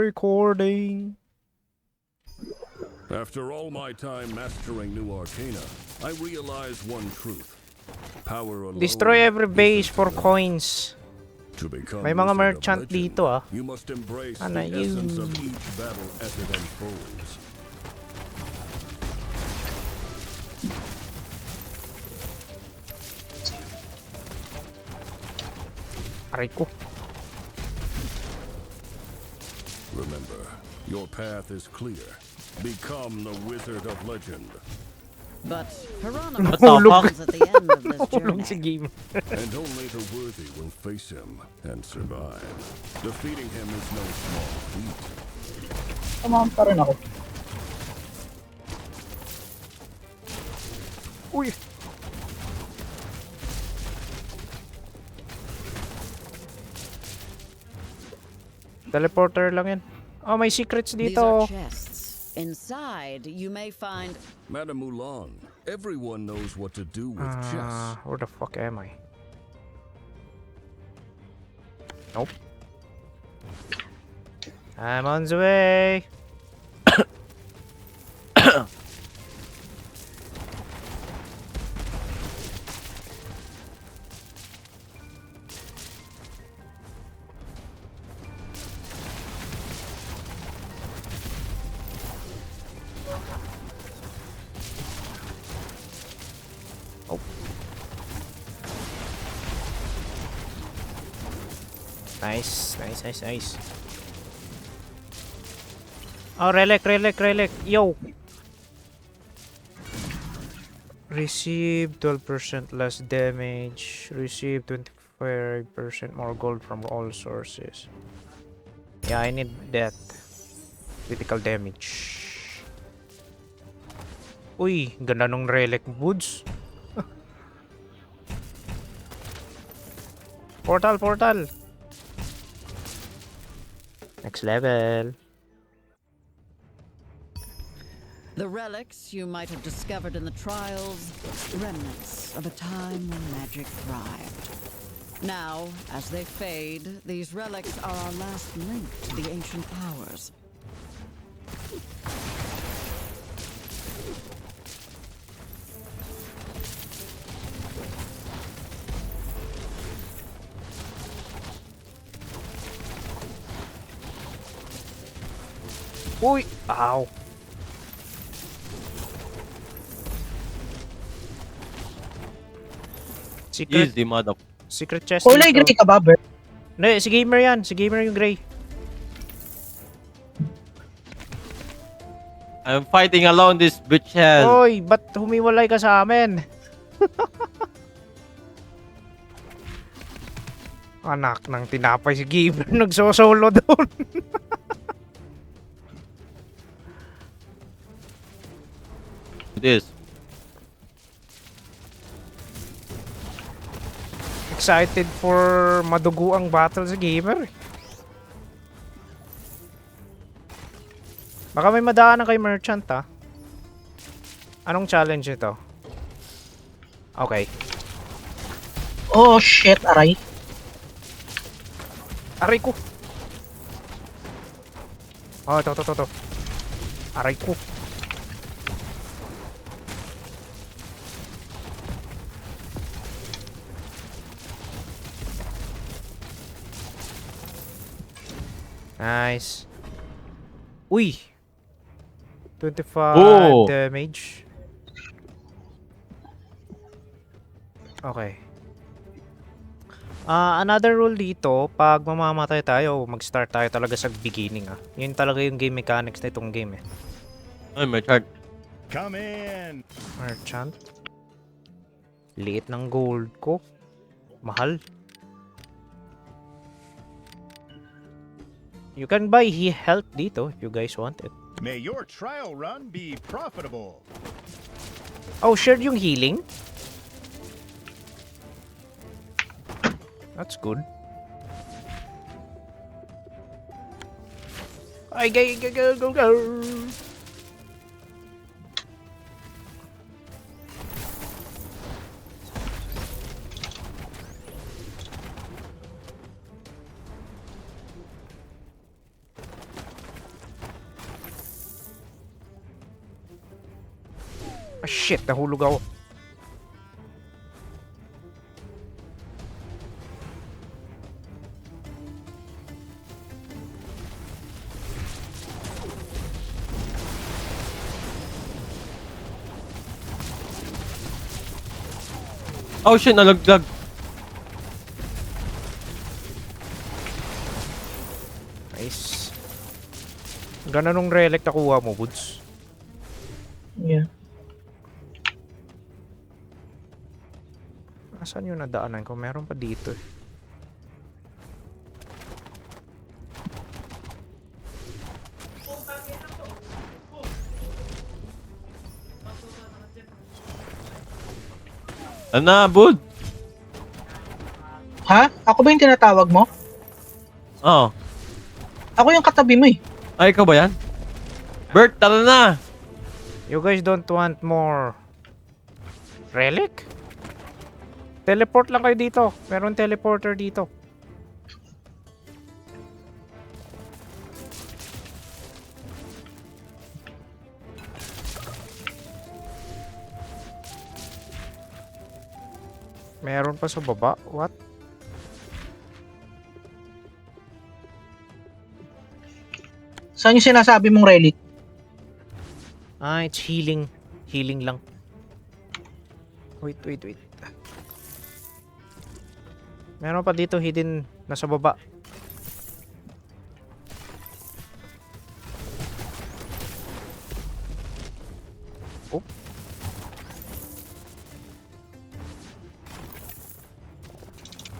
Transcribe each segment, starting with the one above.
Recording. After all my time mastering new arcana, I realize one truth. Power alone Destroy every base isn't for enough. coins. To become May mga Wizard of merchant Legend, dito ah. You must embrace Ano the yun? essence of each battle as it unfolds. Aray ko. Remember, your path is clear. Become the Wizard of Legend. But Hieronymus What the fuck? comes at the end of this Tulong si journey. game. And only the worthy will face him and survive. Defeating him is no small feat. Tamahan pa rin ako. Uy. Teleporter lang yan. Oh, may secrets These are dito. chests. Inside, you may find Madame Mulan, everyone knows what to do with chess. Where the fuck am I? Nope. I'm on the way. Nice. Oh, relic. Yo. Receive 12% less damage. Receive 25% more gold from all sources. Yeah, I need that. Critical damage. Uy, ganda nung relic boots. Portal. Next level. the relics you might have discovered in the trials, remnants of a time when magic thrived. Now, as they fade, these relics are our last link to the ancient powers. Uy! Ow! Easy, mother. Secret chest Kulay dito. gray ka ba, Bert? Hindi, si gamer yan. Si gamer yung gray. I'm fighting alone this bitch has. Oy, ba't humiwalay ka sa amin? Anak ng tinapay si gamer. Nagsosolo doon. This. Excited for madugo ang battle si gamer. Baka may madaanan kay merchant ah. Anong challenge ito? Okay. Oh shit, aray. Aray ko. Oh, to. Aray ko. Nice. Uy. 25 Oh. damage. Okay. Another rule dito, pag mamamatay tayo, mag-start tayo talaga sa beginning ah. Yun talaga yung game mechanics na itong game eh. Ay, may chart. Come in! Merchant. Liit ng gold ko. Mahal. You can buy health dito if you guys want it. May your trial run be profitable. Oh, shared yung healing? That's good. Ay, go. Ah, shit, nahulog ako. Oh shit, nalaglag. Nice. Gana nung relic nakuha mo, Buds. Yeah. Asan yung nadaanan ko? Meron pa dito eh. Ano na, bud? Ha? Ako ba yung tinatawag mo? Oo. Ako yung katabi mo eh. Ay, ikaw ba yan? Bert, tara na! You guys don't want more relic? Teleport lang kayo dito. Meron teleporter dito. Meron pa sa baba? What? Saan yung sinasabi mong relic? Ah, it's healing. Healing lang. Wait. Meron pa dito hidden nasa baba. Oh.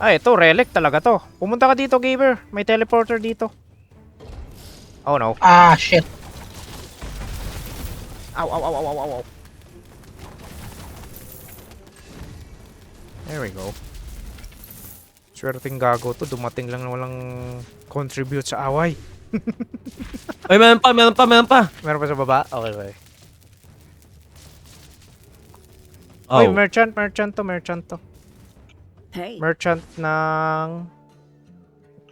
Ah, ito, relic talaga to. Pumunta ka dito, gamer. May teleporter dito. Oh no. Ah, shit. Ow. There we go. Swerteng gago to. Dumating lang na walang contribute sa away. Ay, meron pa. Meron pa sa baba? Okay. Oh. Uy, merchant to. Hey, Merchant ng...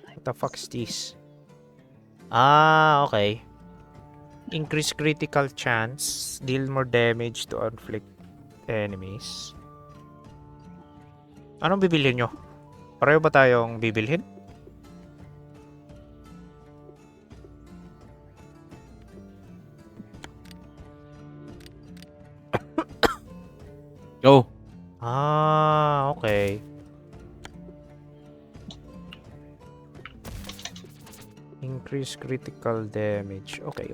What the fuck is this? Ah, okay. Increase critical chance. Deal more damage to inflict enemies. Anong bibilhin nyo? Pareho ba tayong bibilhin? Go. Ah, okay. Increase critical damage. Okay.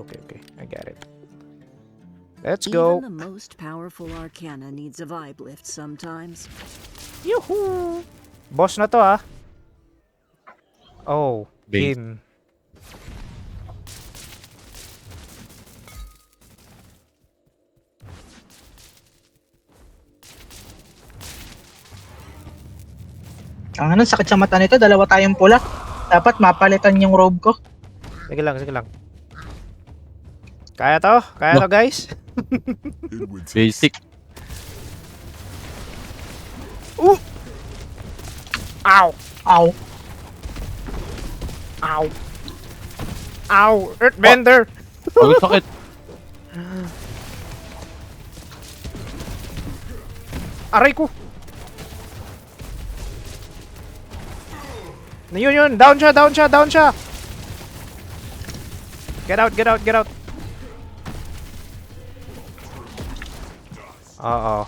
I get it. Let's go. Even the most powerful arcana needs a vibe lift sometimes. Yuhu! Boss na to ah. Oh, Base. him. Ang ano, sakit sa mata nito. Dalawa tayong pula. Dapat mapalitan yung robe ko. Sige lang. Kaya to guys. It would take Basic. Ow! Ow. Earthbender! Oh, sakit. Aray ko! Yun. Down siya! Get out! Oo.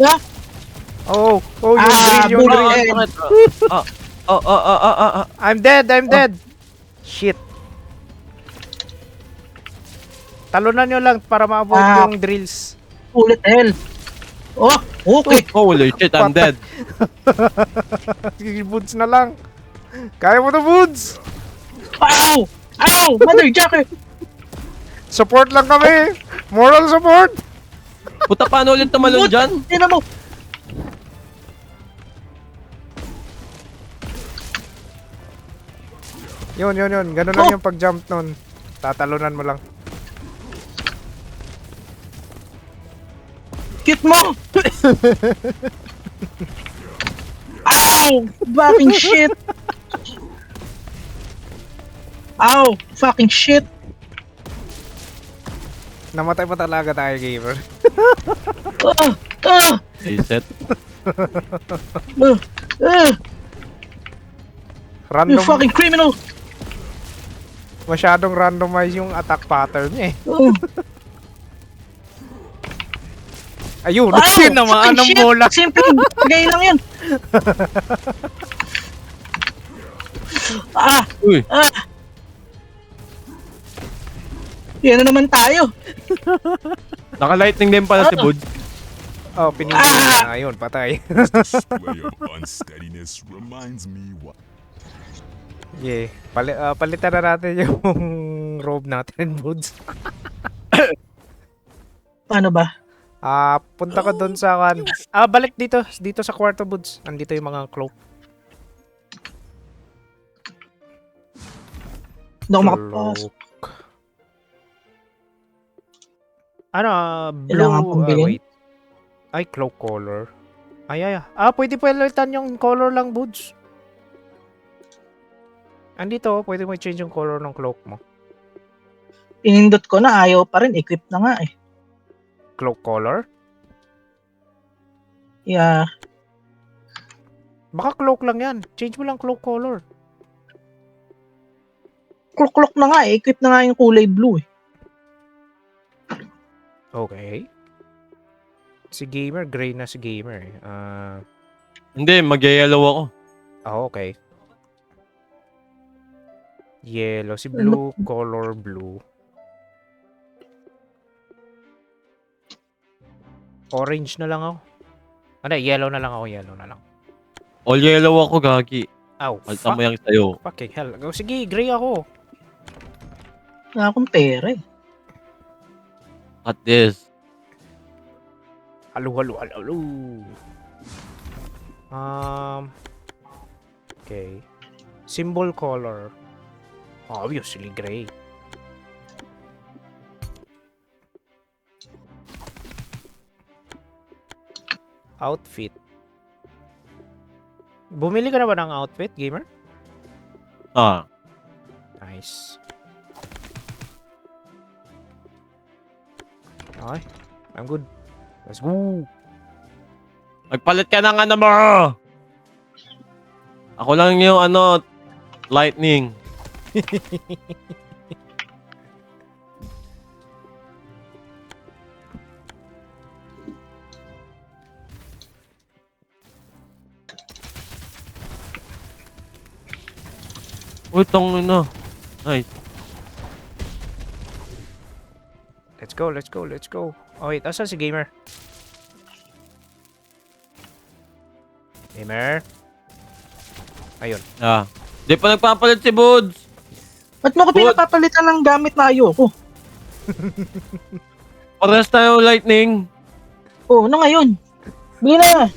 Ah, Oh, yung drill, bullet head. I'm dead! Shit. Talunan nyo lang para ma-avoid yung drills. Bullet hell. Oh, okay. Holy shit, I'm dead. Boots na lang. Kaya mo to, Boots! Ow! Mother jacker. Support lang kami! Moral support! Puta, paano ulit tumalon dyan? Tingnan mo. Yun. Ganun lang yung pag-jump nun. Tatalunan mo lang. Cute mo. Ow! Fucking shit. Ow! Fucking shit. Namatay pa talaga tayo, gamer. Reset. You Random, fucking criminal! masyadong randomize yung attack pattern niya eh. Ayun, tinamaan ng shit! bola. Simple, bagay lang yun. Uy, Yan na naman tayo. naka-lightning din pala si Bud. Oh, pinili na. Ayun, patay. Display of unsteadiness reminds me what. Yeah. Palitan na natin yung robe natin, Buds. Paano ba? Punta ka doon sa balik dito. Dito sa kwarto, Buds. Andito yung mga cloak. Hindi ako makapasok. Ano, Kailangan blue, pang bilhin? wait. Ay, cloak color. Ay. Pwede palitan yung color lang, Buds. Andito, pwede mo i-change yung color ng cloak mo. Pinindot ko na, ayaw pa rin. Equip na nga eh. Cloak color? Yeah. Baka cloak lang yan. Change mo lang cloak color. Klok na nga eh. Equip na nga yung kulay blue eh. Okay. Si Gamer, gray na si Gamer eh. Hindi, mag-yellow ako. Okay. Yellow. Si blue, color blue. Orange na lang ako. Yellow na lang ako. Yellow na lang. All yellow ako, gagi. Ow, Palta mo yung sayo. fucking hell. Sige, gray ako. Wala akong pera eh. At this. Halo. Okay. Symbol color. Obviously gray. Outfit. Bumili ka na ba ng outfit, Gamer? Nice. Okay. I'm good. Let's go. Magpalit ka ng ano mo! Ako lang yung lightning. Uy, na. Nice. Let's go. Oh wait, asan si Gamer? Gamer? Ayun. Di pa nagpapalit si Buds. Ba't mo ko Good. pinapapalitan ng gamit na ayoko? Parehas tayo lightning. Oo, ano ngayon? Bili na.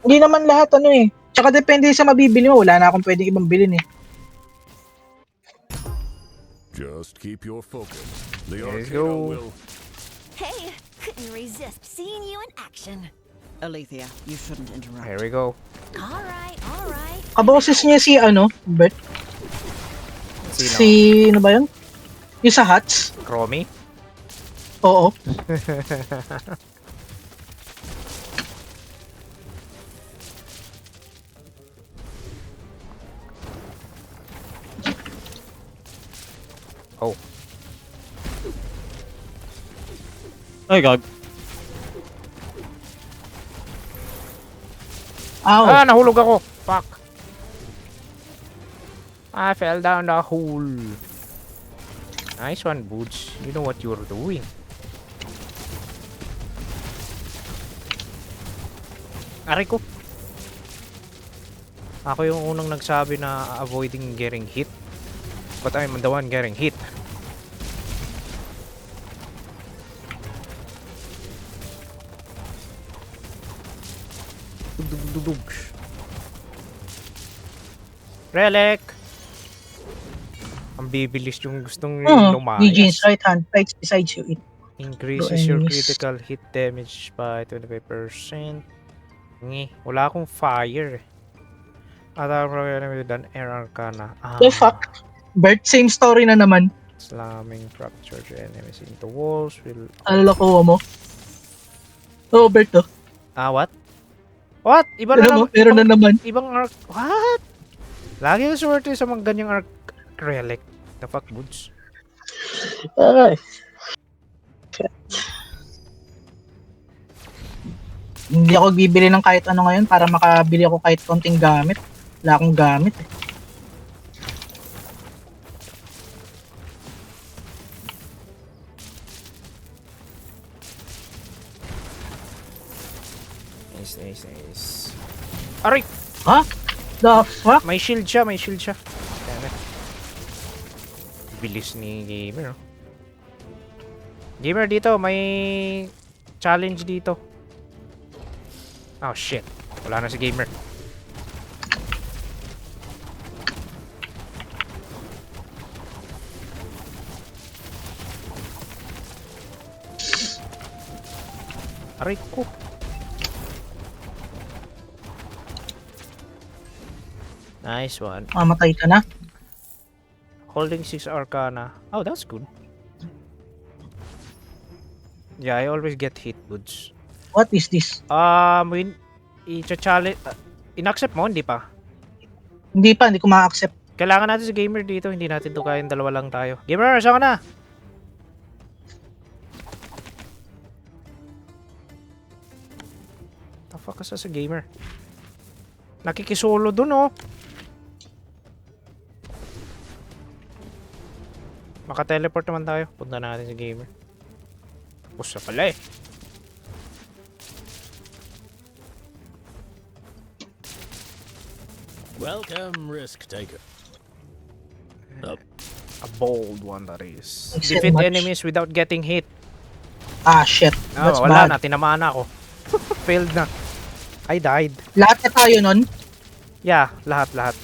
Hindi naman lahat eh. Tsaka depende sa mabibili mo. Wala na akong pwedeng ibang bilhin eh. Just keep your focus. The Let's Arcano go. will. Hey, couldn't resist seeing you in action. Alethea, you shouldn't interrupt. Here we go. All right. Kaboses niya si Bert. Sino? Si, ano ba yun? Yung sa Hats? Chromie? Oo. Oh. Ay, gag. Ow. Nahulog ako. Fuck. I fell down the hole. Nice one, Boots. You know what you're doing. Aray ko. Ako yung unang nagsabi na avoiding getting hit. But I'm the one getting hit. Dug. Relic! Ang bibilis yung gustong lumayas. Eugene's right hand fights beside you. It Increases your enemies. critical hit damage by 25%. Wala akong fire eh. Attack from enemy with an air arcana. The fuck? Bert, same story na naman. Slamming fracture your enemies into walls will... Alalakuha mo. Robert, oh. What? What? Iba na Alam mo, naman. meron na naman. Ibang arc. What? Lagi yung swerte sa mga ganyang arc relic. The fuck, Buds? Ay. Hindi ako bibili ng kahit ano ngayon para makabili ako kahit konting gamit. Wala akong gamit eh. Nice, nice, nice. Aray! Ha? The fuck? May shield siya, may shield siya. Damn it. Bilis ni Gamer. Oh. Gamer dito, may challenge dito. Oh shit. Wala na si Gamer. Aray ko. Nice one. Mamatay ka na? Holding 6 Arcana. Oh, that's good. Yeah, I always get hit, Buds. What is this? I-challenge. In-accept mo, hindi pa. Hindi pa, hindi ko ma-accept. Kailangan natin si Gamer dito. Hindi natin to kayang dalawa lang tayo. Gamer, saan ka na? The fuck ka sa Gamer? Nakikisolo dun, oh. Maka-teleport naman tayo. Punta natin si Gamer. Tapos na pala eh. Welcome, risk taker. A bold one that is. Thanks so Defeat much. enemies without getting hit. Ah, shit. Ah, That's wala bad. na. Tinamaan na ako. Failed na. I died. Lahat na tayo nun? Yeah, lahat.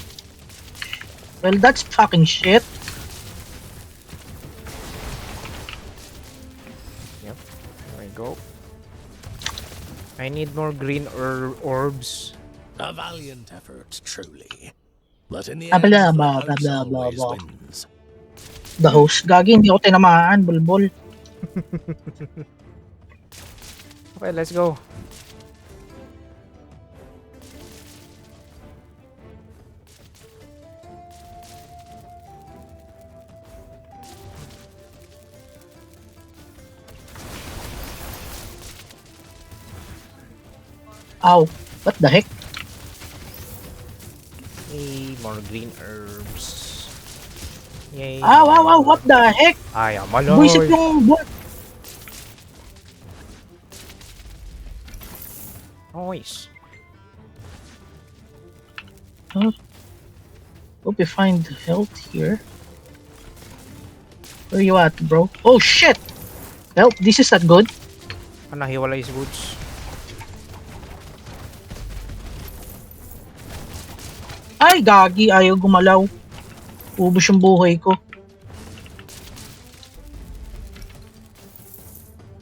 Well, that's fucking shit. Yep. There we go. I need more green orbs. A valiant effort, truly. But in the Ah, end, blah, the blah, house blah, blah, always blah. wins. The host. Gagi, hindi ako tinamaan, bulbul. Okay, let's go. Ow. What the heck? Yay, more green herbs. Yay. Ah, wow, what the heck? Ay, amaloy. Buisit yung buwan. Nice. Hope you find health here. Where you at, bro? Oh, shit! Help, this is not good. Ah, nahiwalay si Woods. Ay, gagi, ayaw gumalaw. Ubus yung buhay ko.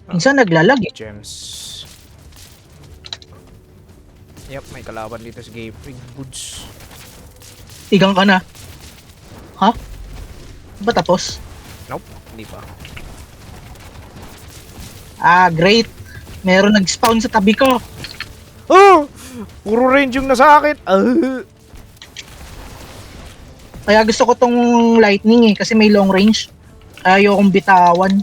Minsan naglalag eh. Gems. Yep, may kalaban dito sa game. Woods. Tigang ka na. Ha? Ba tapos? Nope, hindi pa. Ah, great. Meron nag-spawn sa tabi ko. Oh! Puro range yung nasa akin. Kaya gusto ko tong lightning eh, kasi may long range. Ayaw kong bitawan.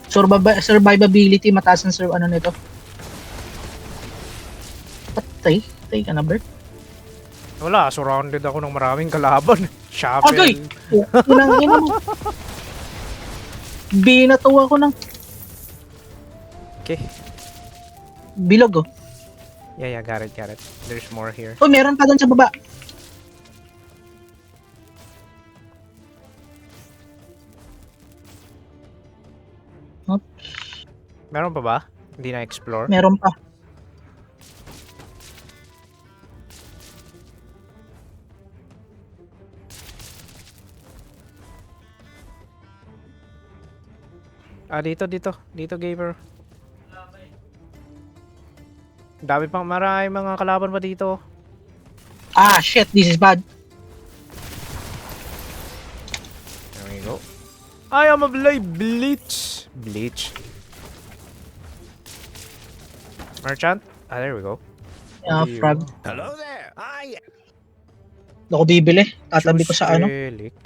Survivability, mataas ang ano nito. Patay? Patay ka na, Bert? Wala, surrounded ako ng maraming kalaban. Shovel. Agay! Inang ina mo. Binatuwa ko ng Okay. bilog oh. Yeah, got it. There's more here. Oh, meron pa doon sa baba. Meron pa ba? Hindi na-explore? Meron pa. Ah, dito, gamer. Dami pang marami mga kalaban pa dito. Ah, shit, this is bad. There we go. I am a blade bleach. Merchant? Ah, there we go. Yeah, frog. Hello there. I Hindi ako bibili. Tatabi ko Choose sa ano. relic.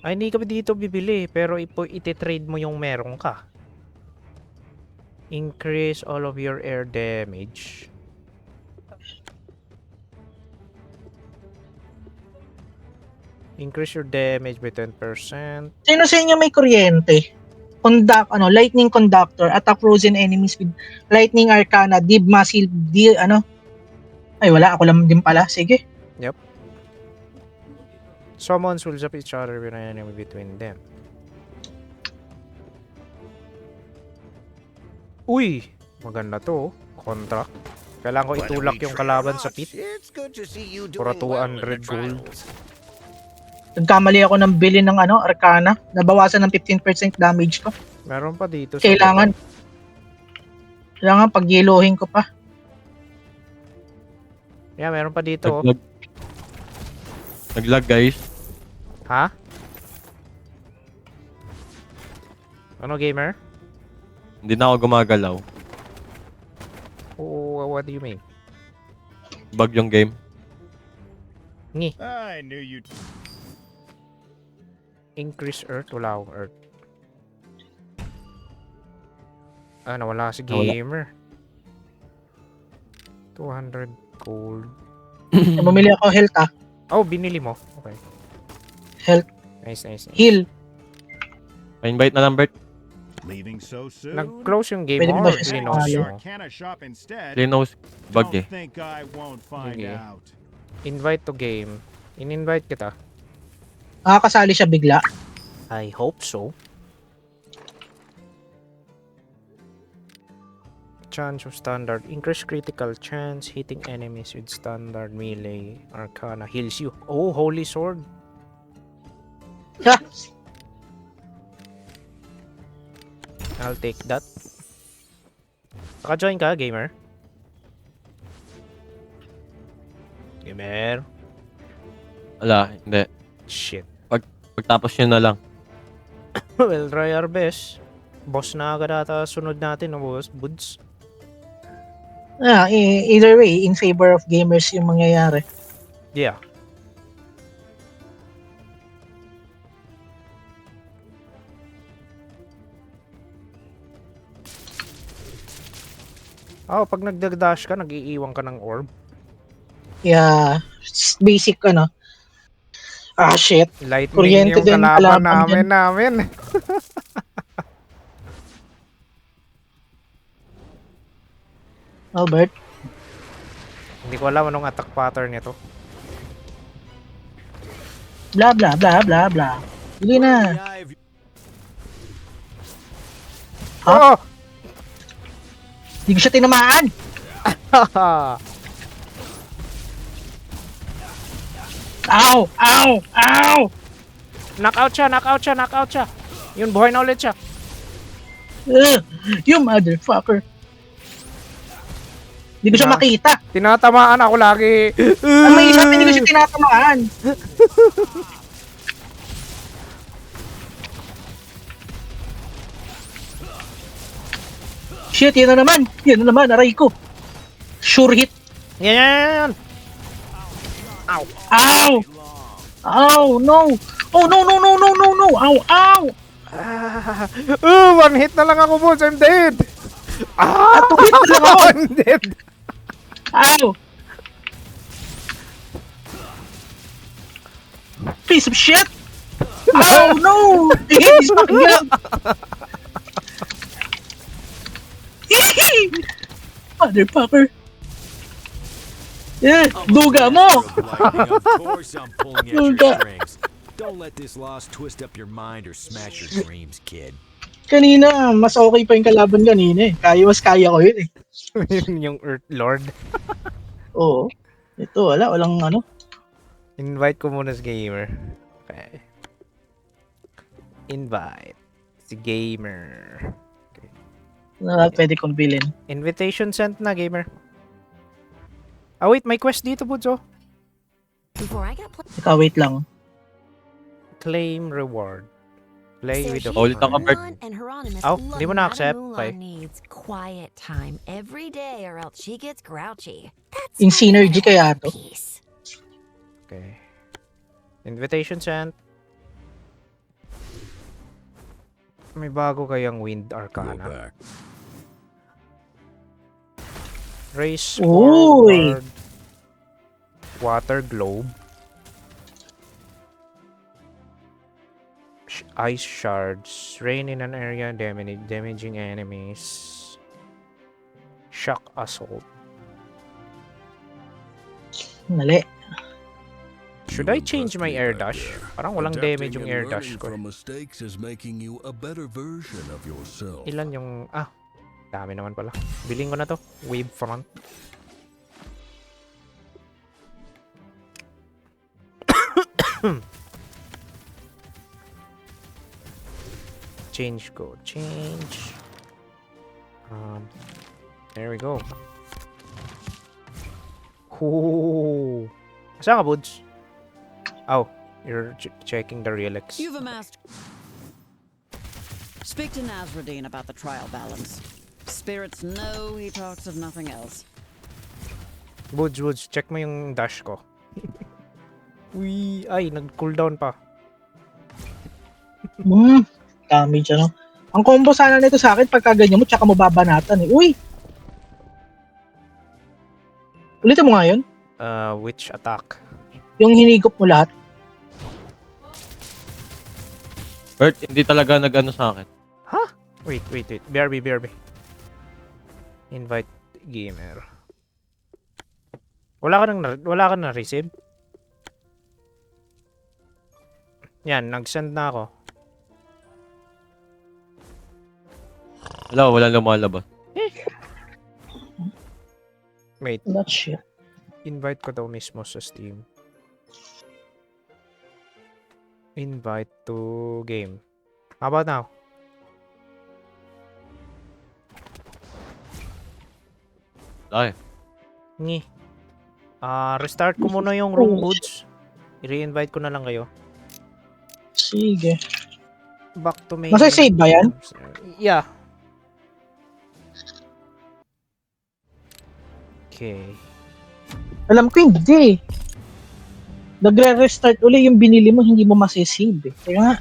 Ay, hindi ka dito bibili. Pero iti-trade mo yung meron ka. Increase all of your air damage. Increase your damage by 10%. Sino sa inyo may kuryente? Lightning conductor, attack frozen enemies with lightning arcana, deep massive, Ay, wala. Ako lang din pala. Sige. Summons will zap each other with an enemy between them. Uy! Maganda to. Contract. Kailangan ko itulak yung kalaban sa pit. It's good to see you Para doing well in the 200 gold. trials. Nagkamali ako ng bili ng arcana. Nabawasan ng 15% damage ko. Meron pa dito. Kailangan pag-yelohin ko pa. Yeah, meron pa dito. Oh. Naglag. Naglag, guys. Ha? Ano, gamer? Hindi na ako gumagalaw. Oh, what do you mean? Bug yung game. I knew you'd. Increase earth. Wala akong earth. Ah, nawala si Nawala. gamer. 200 gold. Bumili ako health Oh, binili mo. Okay. Health. Nice, nice, nice. Heal. Pa-invite na lang, Bert. Leaving so soon? Nag-close yung game Pwede mo ba or siya sa cleanos The ayaw? mo? Arcana shop instead. Linus, bug eh. Don't think I won't find Sige. out. Invite to game. In-invite kita. Makakasali siya bigla. I hope so. Chance of standard. Increase critical chance hitting enemies with standard melee. Arcana heals you. Oh, holy sword. Ha! I'll take that. Naka-join ka, gamer? Gamer? Wala, hindi. Shit. Pagtapos nyo na lang. We'll try our best. Boss na agad ata sunod natin, no, boss? Buds. Either way, in favor of gamers yung mangyayari. Yeah. Oh, pag nagdagdash ka, nag-iiwan ka ng orb. Yeah, basic shit. Lightning Kuryente yung din kalaban kalaban namin. Albert, Hindi ko alam anong attack pattern nito. blah blah blah blah blah. Hindi na. Ha? Oh! Hindi ko siya tinamaan. Ow! Ow! Ow! Knockout siya, knockout siya, knockout siya. Yun, buhay na ulit siya. You motherfucker. Hindi ko siya makita. Tinatamaan ako lagi. Ang mahirap, hindi ko siya tinatamaan. Shit, yan na naman. Yan na naman, aray ko. Sure hit. Yan! Ow! Ow, no! Oh, no, no, no, no, no, no! Ow, ow! One hit na lang ako, boss. I'm dead. Ah! Two hit na lang ako. I'm dead. Ow! Piece of shit! Oh, no! He's fucking up! Motherfucker! Yeah, duga mo! Of course I'm pulling at your Duga. strings. Don't let this loss twist up your mind or smash your dreams, kid. Kanina, mas okay pa yung kalaban kanina eh. Mas kaya ko yun eh. Yun yung Earth Lord. Oo. Ito, walang Invite ko muna si gamer. Okay. Invite. Si gamer. na pwede kong bilhin. Invitation sent na, gamer. Ah, wait. May quest dito, Budzo. Before I got Teka, wait lang. Claim reward. Play with the... Ulit ako, Bert. Mulan and Hieronymus Oh, love di mo na-accept? Mulan Okay. needs quiet time every day or else she gets grouchy. That's In why synergy they kaya have to? peace. Okay. Invitation sent. May bago kayang Wind Go Arcana. back. Race Uy! forward. Water Globe. Ice Shards. Rain in an area, damaging enemies. Shock Assault. Mali. Should You I change impressed my me air back dash? there. Parang walang Adapting damage yung and air dash learning ko. from mistakes is making you a better version of yourself. Ilan yung... Ah, dami naman pala. Biling ko na to. Wave front. Change go. Change. There we go. Ooh. Saan ka, Buds? Oh, you're checking the relics. You've amassed. Speak to Nasruddin about the trial balance. Spirits know he talks of nothing else. Buds, check mo yung dash ko. Uy, ay, nag-cooldown pa. Damage ano. Ang combo sana nito sa akin, pagka ganyan mo, tsaka mo babanatan eh. Uy! Ulitin mo nga yun. Witch attack. Yung hinigop mo lahat. Bert, hindi talaga nag-ano sa akin. Wait. BRB. Invite gamer. Wala ka nang receive? Yan, nag-send na ako. Wala lumalabas. Wait, That shit. invite ko daw mismo sa Steam. Invite to game. How about now? Ay, Ngi. Restart ko muna yung room, Buds. I-re-invite ko na lang kayo. Sige. Back to main. Masasave ba yan? Yeah. Okay. Alam ko hindi. Nagre-restart uli yung binili mo, hindi mo masisave eh. Kaya nga,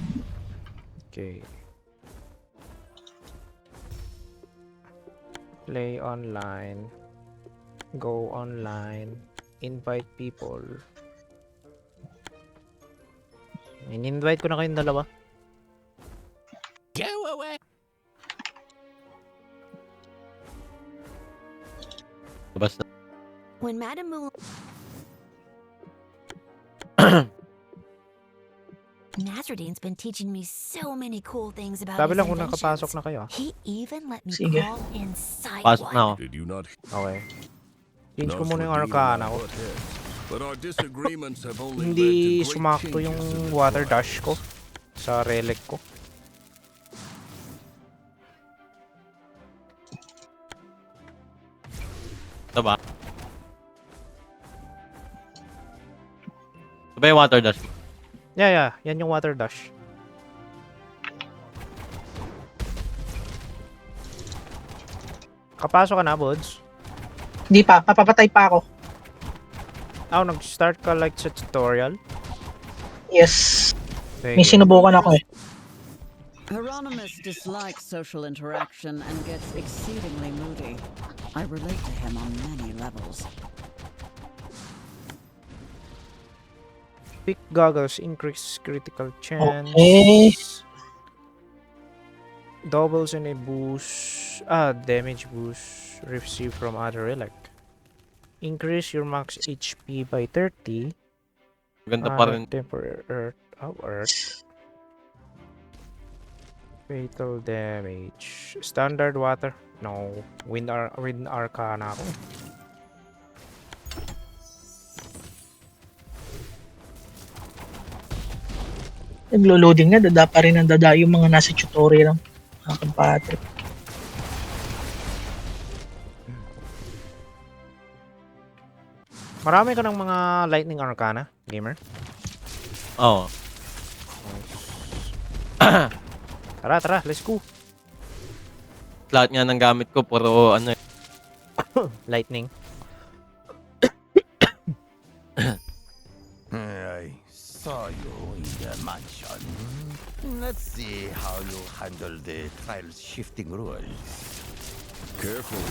Okay. Play online. Go online. Invite people. In-invite ko na kayong dalawa. Go away. labas na. When Madame Mulan... Nasruddin's been teaching me so many cool things about Sabi his lang kung inventions. nakapasok na kayo. He even let me Sige. crawl inside Pasok one. na ako. Did you not? Okay. Change ko muna yung Nasruddin and I arcana ko. butt heads, But our disagreements have only led to Hindi great sumakto yung changes in the water trial. dash ko sa relic ko. Ito ba? Ito ba yung water dash? Yeah. Yan yung water dash. Kapasok ka na, Buds? hindi pa. Papapatay pa ako. Nag-start ka like sa tutorial? Yes. Sige. May sinubukan ako eh. Hieronymus dislikes social interaction and gets exceedingly moody. I relate to him on many levels. Pick goggles, increase critical chance. Okay. Doubles in a boost. Damage boost received from other relic. Increase your max HP by 30. Maganda pa rin. Temporary earth. Fatal damage. Standard water. No. Wind arcana ako. Naglo-loading na, dada pa rin ang dada yung mga nasa tutorial ng aking Patrick. Marami ka ng mga lightning arcana, gamer? Oo. Tara, tara, let's go. Lahat nga ng gamit ko, puro ano eh. Lightning. I saw you in the mansion. Let's see how you handle the trial's shifting rules. Careful.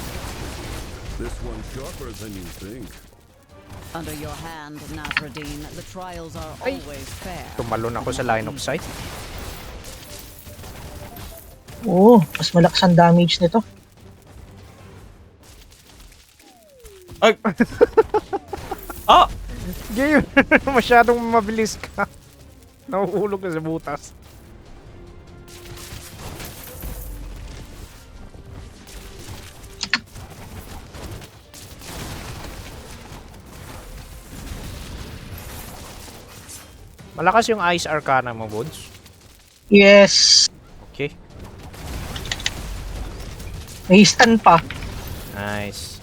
This one's sharper than you think. Under your hand, Nasruddin, the trials are always fair. Tumalon ako sa line of sight. Oo, mas malakas ang damage nito. Ay! Ah! Game! Masyadong mabilis ka. Nahuhulog ka sa butas. Malakas yung Ice Arcana mo, Bones. Yes. Okay. May stun pa. Nice.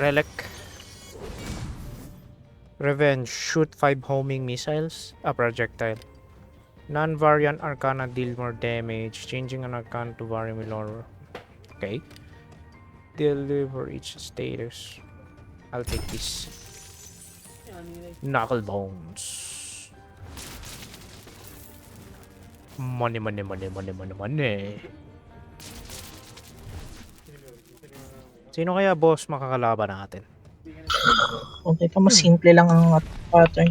Relic. Revenge. Shoot 5 homing missiles. A projectile. Non-variant Arcana deal more damage. Changing an Arcana to variant lower. Okay. Deliver each status. I'll take this. Knuckle bones. Money, money, money, money, money, money. Sino kaya boss makakalaban natin? Okay, ito mas simple lang ang pattern.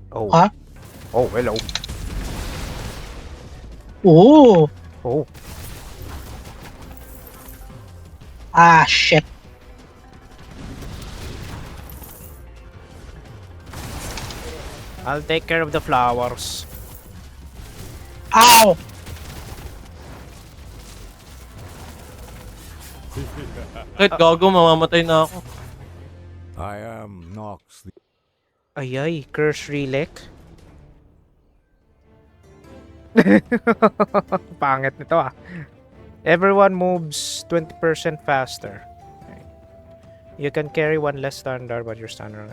Oh. Ha? Oh, hello. Oo. Oh. Ah, shit. I'll take care of the flowers. Ow! Kahit gago, mamamatay na ako. I am Nox. Ayay, curse relic. Pangit nito ah. Everyone moves 20% faster. Okay. You can carry one less standard but your standard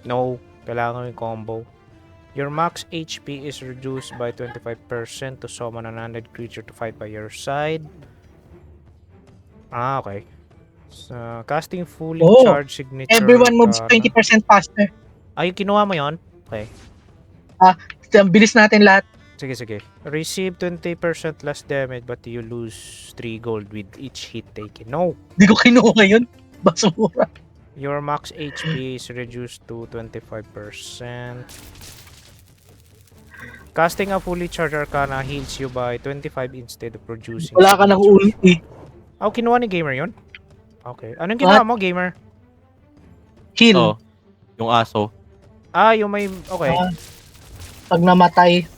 no, kailangan yung combo. Your max HP is reduced by 25% to summon an undead creature to fight by your side. Ah, okay. So, casting fully charged signature. Everyone moves 20% faster. Ay, kinuha mo yon? Okay. Ang bilis natin lahat. Sige, sige. Receive 20% less damage but you lose 3 gold with each hit taken. No! Hindi ko kinuha yun. Basura. Your max HP is reduced to 25%. Casting a fully charged Arcana heals you by 25 instead of producing. Wala ka ng ulti. Oh, kinuha ni Gamer yon? Okay. Anong kinuha mo, Gamer? Heal. Oh, yung aso. Ah, yung may... Okay. Pag namatay.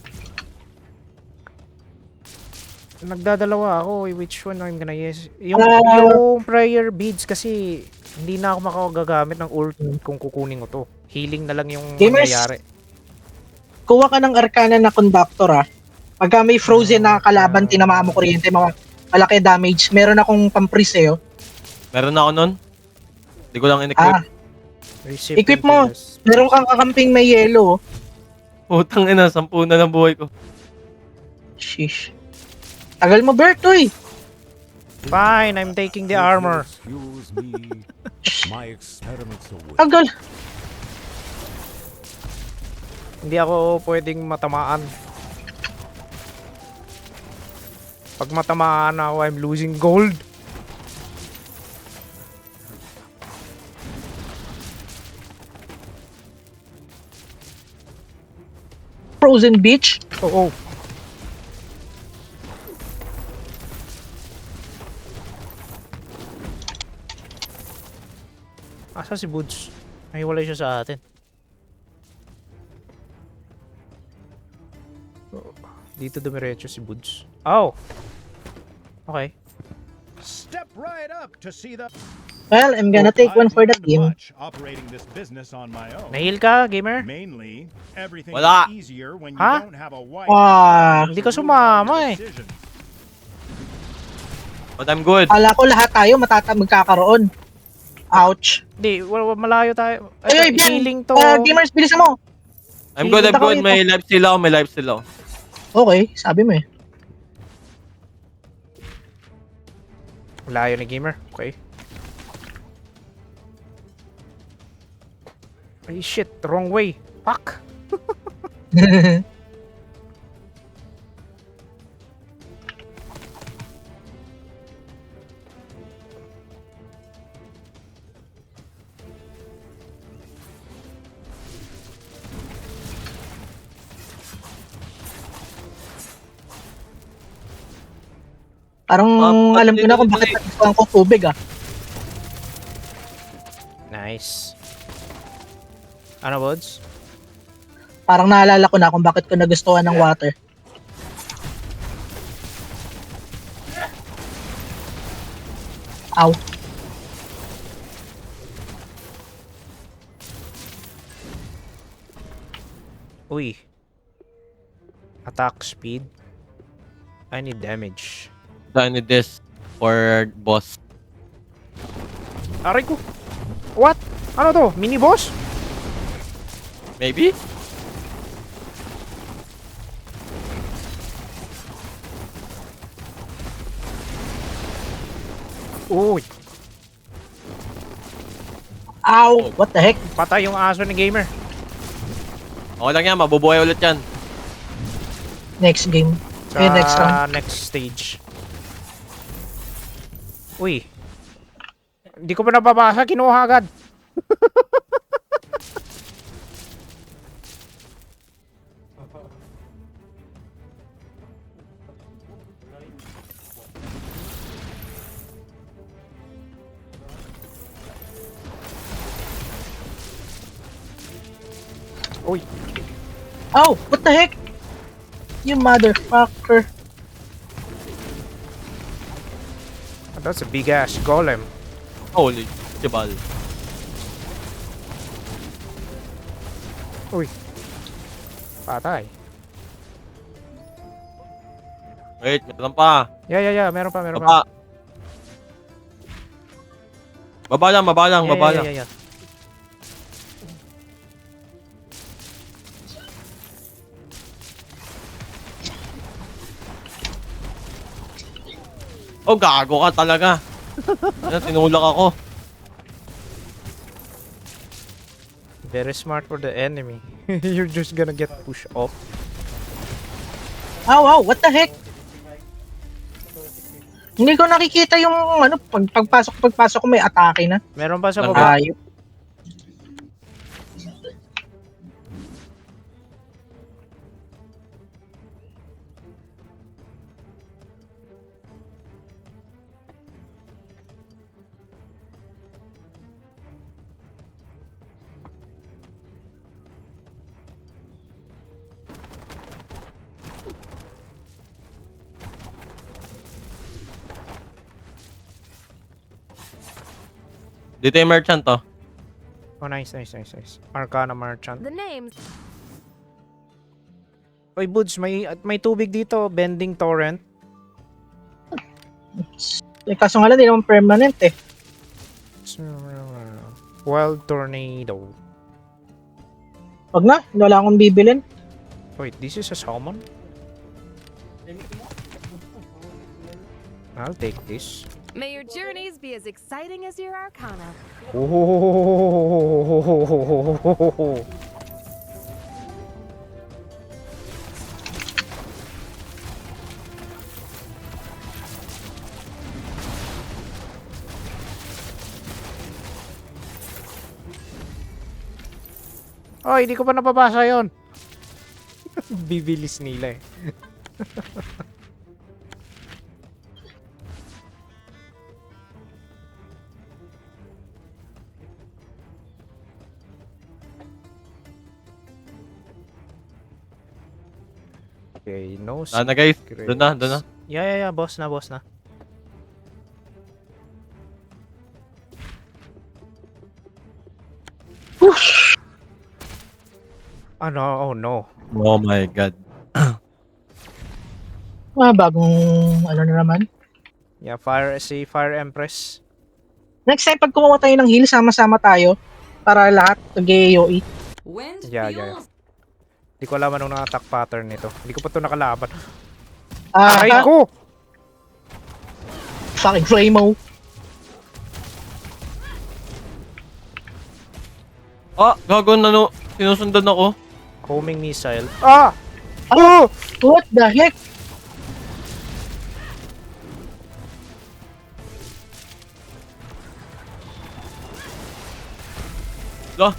Nagdadalawa ako. Which one I'm gonna use? Yung prayer beads kasi hindi na ako makagagamit ng ult kung kukunin ko to. Healing na lang yung Gamers, mangyayari. Kuha ka ng Arcana na Conductor ah. Pagka may frozen na kalaban, tinamaan mo kuryente, mga malaki damage. Meron akong pampris eh oh. Meron ako nun. Hindi ko lang in-equip. Ah, Receive equip mo. 20 meron kang kakamping may yellow oh. Putang ina, 10 na ng buhay ko. Sheesh. Tagal mo, Bert, uy. Fine, I'm taking the armor. Excuse me. My experiments away. Tagal. Hindi ako pwedeng matamaan. Pag matamaan ako, I'm losing gold. Frozen Beach. Oo. Asa si Boots? Nahiwalay siya sa atin. Dito dumiretso si Boots. Oh! Okay. Step right up to see the Well, I'm gonna take one for the team. Much operating this business on my own. Nahil ka, gamer? Mainly, everything Wala. is easier when you Ha? don't have a wife. Ah, Hindi ka sumama eh. Decision. But I'm good. Kala ko lahat tayo magkakaroon. Ouch. Hindi, malayo tayo. Ay, Bian. Healing to. Gamers, bilisan mo. I'm good, I'm Punta ka good. rito. May life steal ako, may life steal ako. Okay, sabi mo eh. Layo ni gamer. Okay. Ay shit, wrong way. Fuck. Parang alam ko na kung bakit nagustuhan ko tubig ah. Nice. Ano, Bods? Parang naalala ko na kung bakit ko nagustuhan ng water. Ow. Uy. Attack speed. I need damage. I need this for boss. Aray ko. What? Ano to? Mini boss? Maybe? Uy. Ow! What the heck? Patay yung aso ni gamer. Okay lang yan, mabubuhay ulit yan. Next game. Sa Next round. next stage. Uy. Hindi ko pa nababasa. Kinuha agad. Uy. Ow! What the heck? You motherfucker. That's a big ass golem. Holy jabal. Uy. Patay. Wait, meron pa. Yeah. Meron pa. Baba. Baba lang, baba lang, baba lang. Yeah. Oh, gago ka talaga. Ano, tinulak ako. Very smart for the enemy. You're just gonna get pushed off. Ow! What the heck? Hindi ko nakikita yung ano, pagpasok ko may atake na. Meron pa sa baba. Ayop. Dito yung merchant to. Oh, nice. Arcana Merchant. The names. Oy, Buds, may tubig dito. Bending torrent. Kaso nga lang, di naman permanent eh. Wild tornado. Wag na, wala akong bibilin. Wait, this is a salmon? I'll take this. May your journeys be as exciting as your arcana. Oh. Oy, hindi ko pa nababasa yon. Bibilis nila eh. Okay, no Na guys, secrets. doon na. Yeah, boss na. Ano? Oh no. Oh my god. Bagong ano na naman. Yeah, si Fire Empress. Next time pag kumuha tayo ng heal, sama-sama tayo para lahat nag-AOE. Yeah. Hindi ko alam anong attack pattern nito. Hindi ko pa ito nakalaban. Ah, Aray ko! fucking Flamo. Gago na no. Sinusundan ako. Homing missile. Ah! Oh! What the heck? Lah.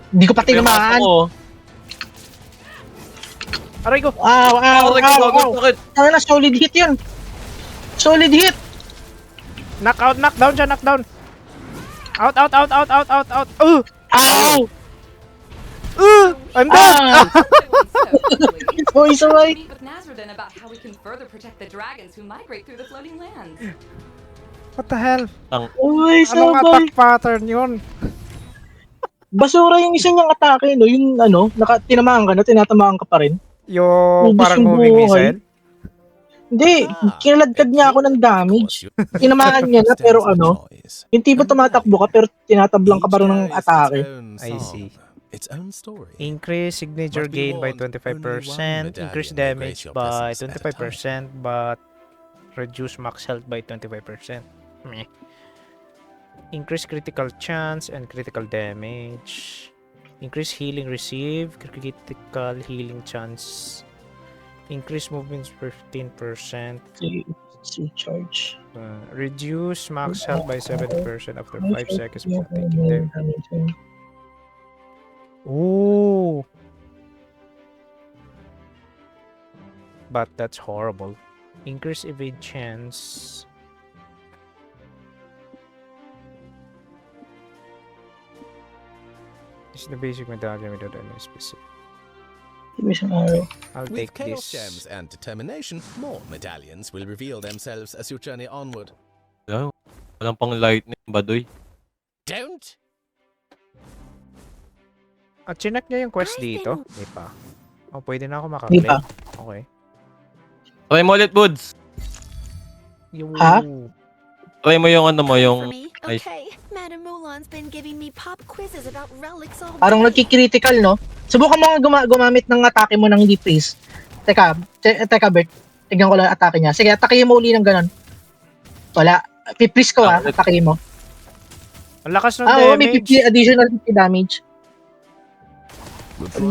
Hindi ko pa tinamaan. Aray ko! Sakit. Ano na, solid hit yun. Solid hit. Knockdown siya, knockdown! Out! Ow! I'm dead! Boy, sabay. Meet with Nazradin about how we can further protect the dragons who migrate through the floating lands. What the hell? Boy, Anong sabay. attack pattern yun? Basura yung isa niyang atake, no? Yung ano, tinamaan ka na, tinatamaan ka pa rin. Yung Ubus parang yung moving buhay. missile? Hindi, kinaladkad niya ako ng damage. Tinamaan niya na, pero ano, yung tipo tumatakbo ka, pero tinatablang ka pa rin ng atake. I see. Its own story. Increase signature Must be gain by warned, only one 25%, increase medallion may damage grace your by presence at a 25%, but reduce max health by 25%. Meh. Increase critical chance and critical damage. Increase healing received, critical healing chance. Increase movement 15%. Recharge. Reduce max health by 7% after 5 seconds before taking damage. Ooh. But that's horrible. Increase evade chance. This is the basic medallion without any specific. I'll With take chaos this. gems and determination, more medallions will reveal themselves as you journey onward. No. Walang pang lightning, badoy. Don't. At chinak niya yung quest I've dito? been- Di pa. Oh, pwede na ako Di makaklip. pa. Okay. Try mo ulit, Buds. Yung... Ha? Try mo yung ano mo, For yung... me? Ay, Okay. Madame Mulan's been giving me pop quizzes about relics all Parang day. nagki-critical, no? Subukan mo nga gumamit ng atake mo ng hindi freeze. Teka, Bert. Tignan ko lang atake niya. Sige, atake mo uli ng ganon. Wala. Pipris ko atake mo. Ang lakas ng Oo, may damage. 50 additional 50 damage.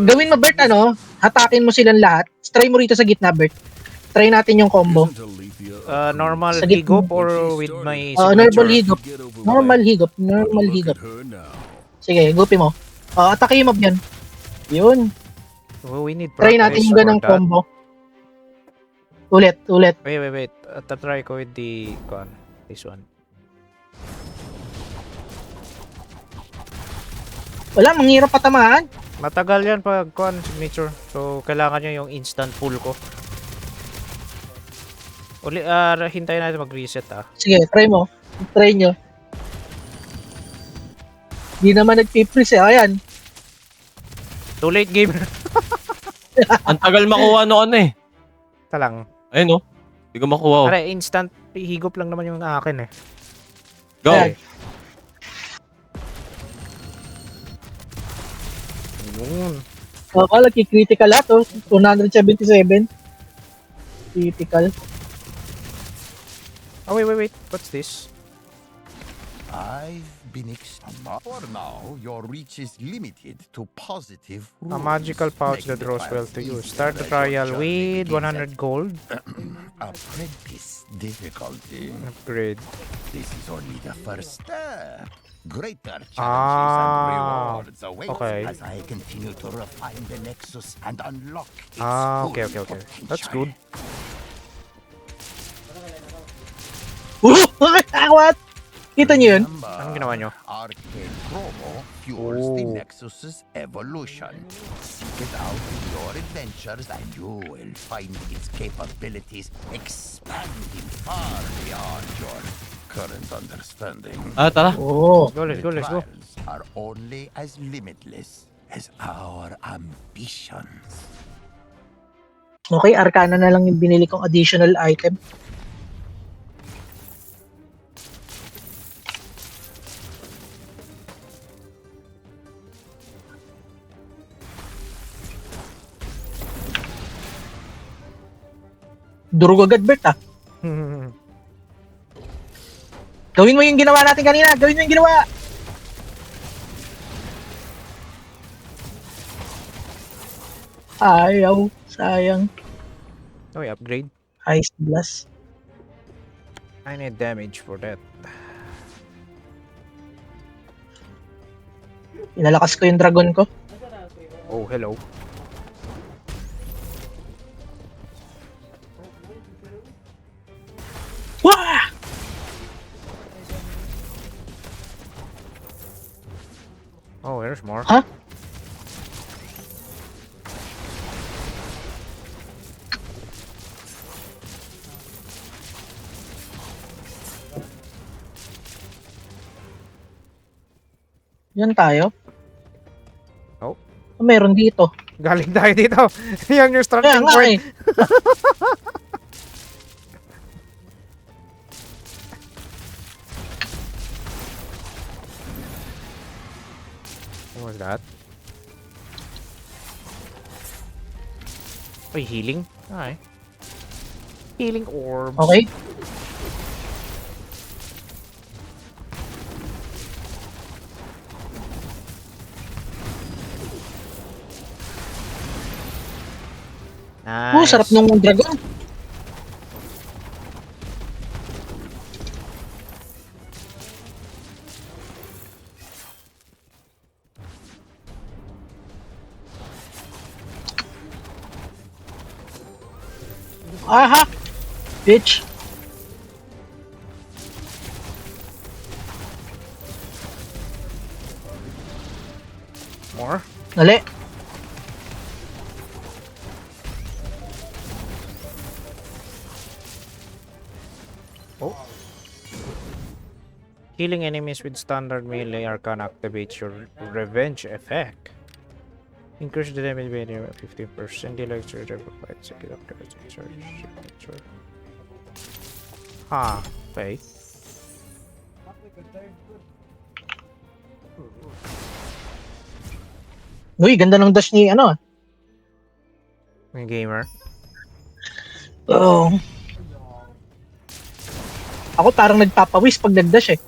Gawin mo, Bert, ano? Hatakin mo silang lahat. Try mo rito sa gitna, Bert. Try natin yung combo. Normal Sa gitna. higop or with my Normal signature? higop. Normal higop. Sige, gupi mo. Atake mo yan. Yun. Oh, we need Try natin practice yung for ganong that. combo. Ulit. Wait. Try ko with the this one. Wala, manghirap patamaan. Matagal yan pag signature. So, kailangan nyo yung instant pull ko. Hintayin natin mag-reset Sige, try mo. Try nyo. Di naman nag-freeze Ayan. Too late, gamer. ang tagal makuha no ano eh. Ito lang. Ayun no. Hindi ko makuha. Oh. Aray, instant higop lang naman yung akin eh. Go. Ayan. Yun. Akala, critical to. 277. Critical. Oh, wait. What's this? I've been For now, your reach is limited to positive A rules. magical pouch Making that the draws well trials to use. easier Start the as your trial journey with begins 100 gold. Apprentice difficulty. Upgrade. This is only the first step. Greater challenges Ah, and rewards await okay. as I continue to refine the Nexus and unlock its Okay. full That's potential. good. What? Kita nyo yun? Anong ginawa nyo? Arcade Promo fuels the Oh. Nexus's evolution. Seek it out in your adventures and you will find its capabilities expanding far beyond your current understanding. Tara. Oo. Let's go. The trials are only as limitless as our ambitions. Okay, Arcana na lang yung binili kong additional item. Durog agad, Bert, ah. Gawin mo yung ginawa natin kanina. Gawin mo yung ginawa. Ayaw. Sayang. Oh, upgrade. Ice Blast. I need damage for that. Inalakas ko yung dragon ko. Oh, hello. Wah! Oh, there's more. Huh? Yan tayo. Oh. Meron dito. Galing tayo dito. Yan yung Kaya starting nga point. eh. What was that? Uy, healing? Ay. Healing orbs. Okay. Nice. Oh, sarap nung dragon. Aha! Bitch. More? Dali. Oh. Healing enemies with standard melee arcana activates your revenge effect. Increase the damage by 15%. Deal extra provide second charge. Ah, okay. Uy, ganda ng dash ni ano ah. May gamer. Oo. Ako parang nagpapawis pag nag-dash eh.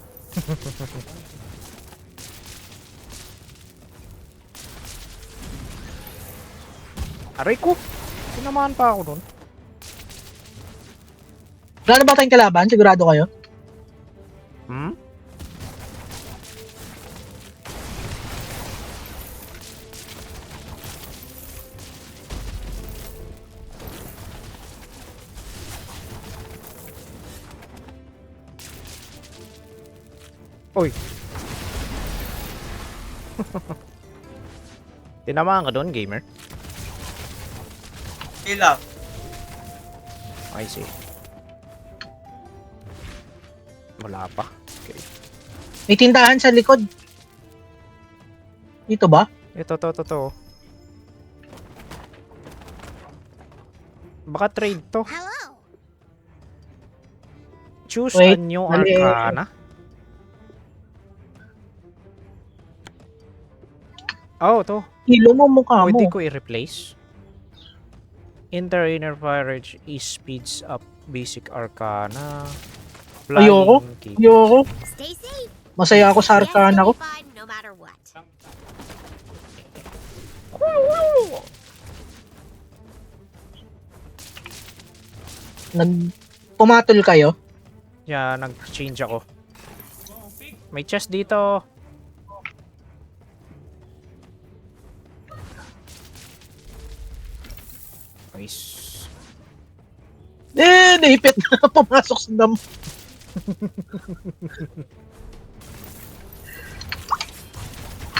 Aray ko! Tinamaan pa ako dun. Wala na ba tayong kalaban? Sigurado kayo? Hmm? Uy! Tinamaan ka doon, gamer? Ilang. I see. Wala pa. Okay. May tindahan sa likod. Dito ba? Ito. Baka trade to. Hello. Choose Wait, a new mali. arcana. Oh, to. Hilo mo mukha mo. Pwede ko i-replace. Enter inner fire speeds up basic arcana. Ayoko. Kick. Ayoko. Stay safe. Masaya ako sa arcana ko. Fine no matter what. Pumatol kayo. Yeah, nag-change ako. May chest dito. Nice. Naipit na pumasok sa dam.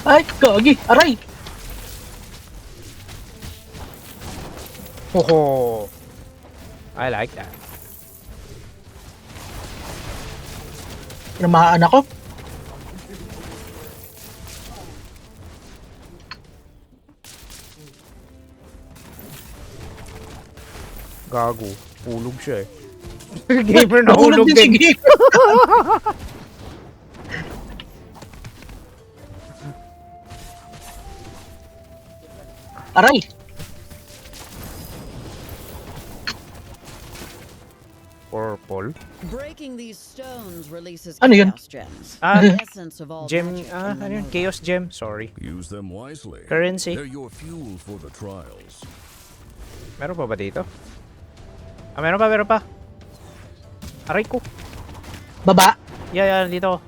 Ay, gagi. Aray. Hoho. I like that. Tinamaan ako. Gago. Hulog siya eh. Gamer na hulog Nahulog din si din. Gamer. Aray! Purple. Breaking these stones releases Ano yun? chaos gems. Ah, The essence of all Gem, magic ano in the yun? Nova. Chaos Gem. Sorry. Use them wisely. Currency. They're your fuel for the trials. Meron pa ba dito? Ah, meron pa. Aray ko. Baba. Yeah, dito.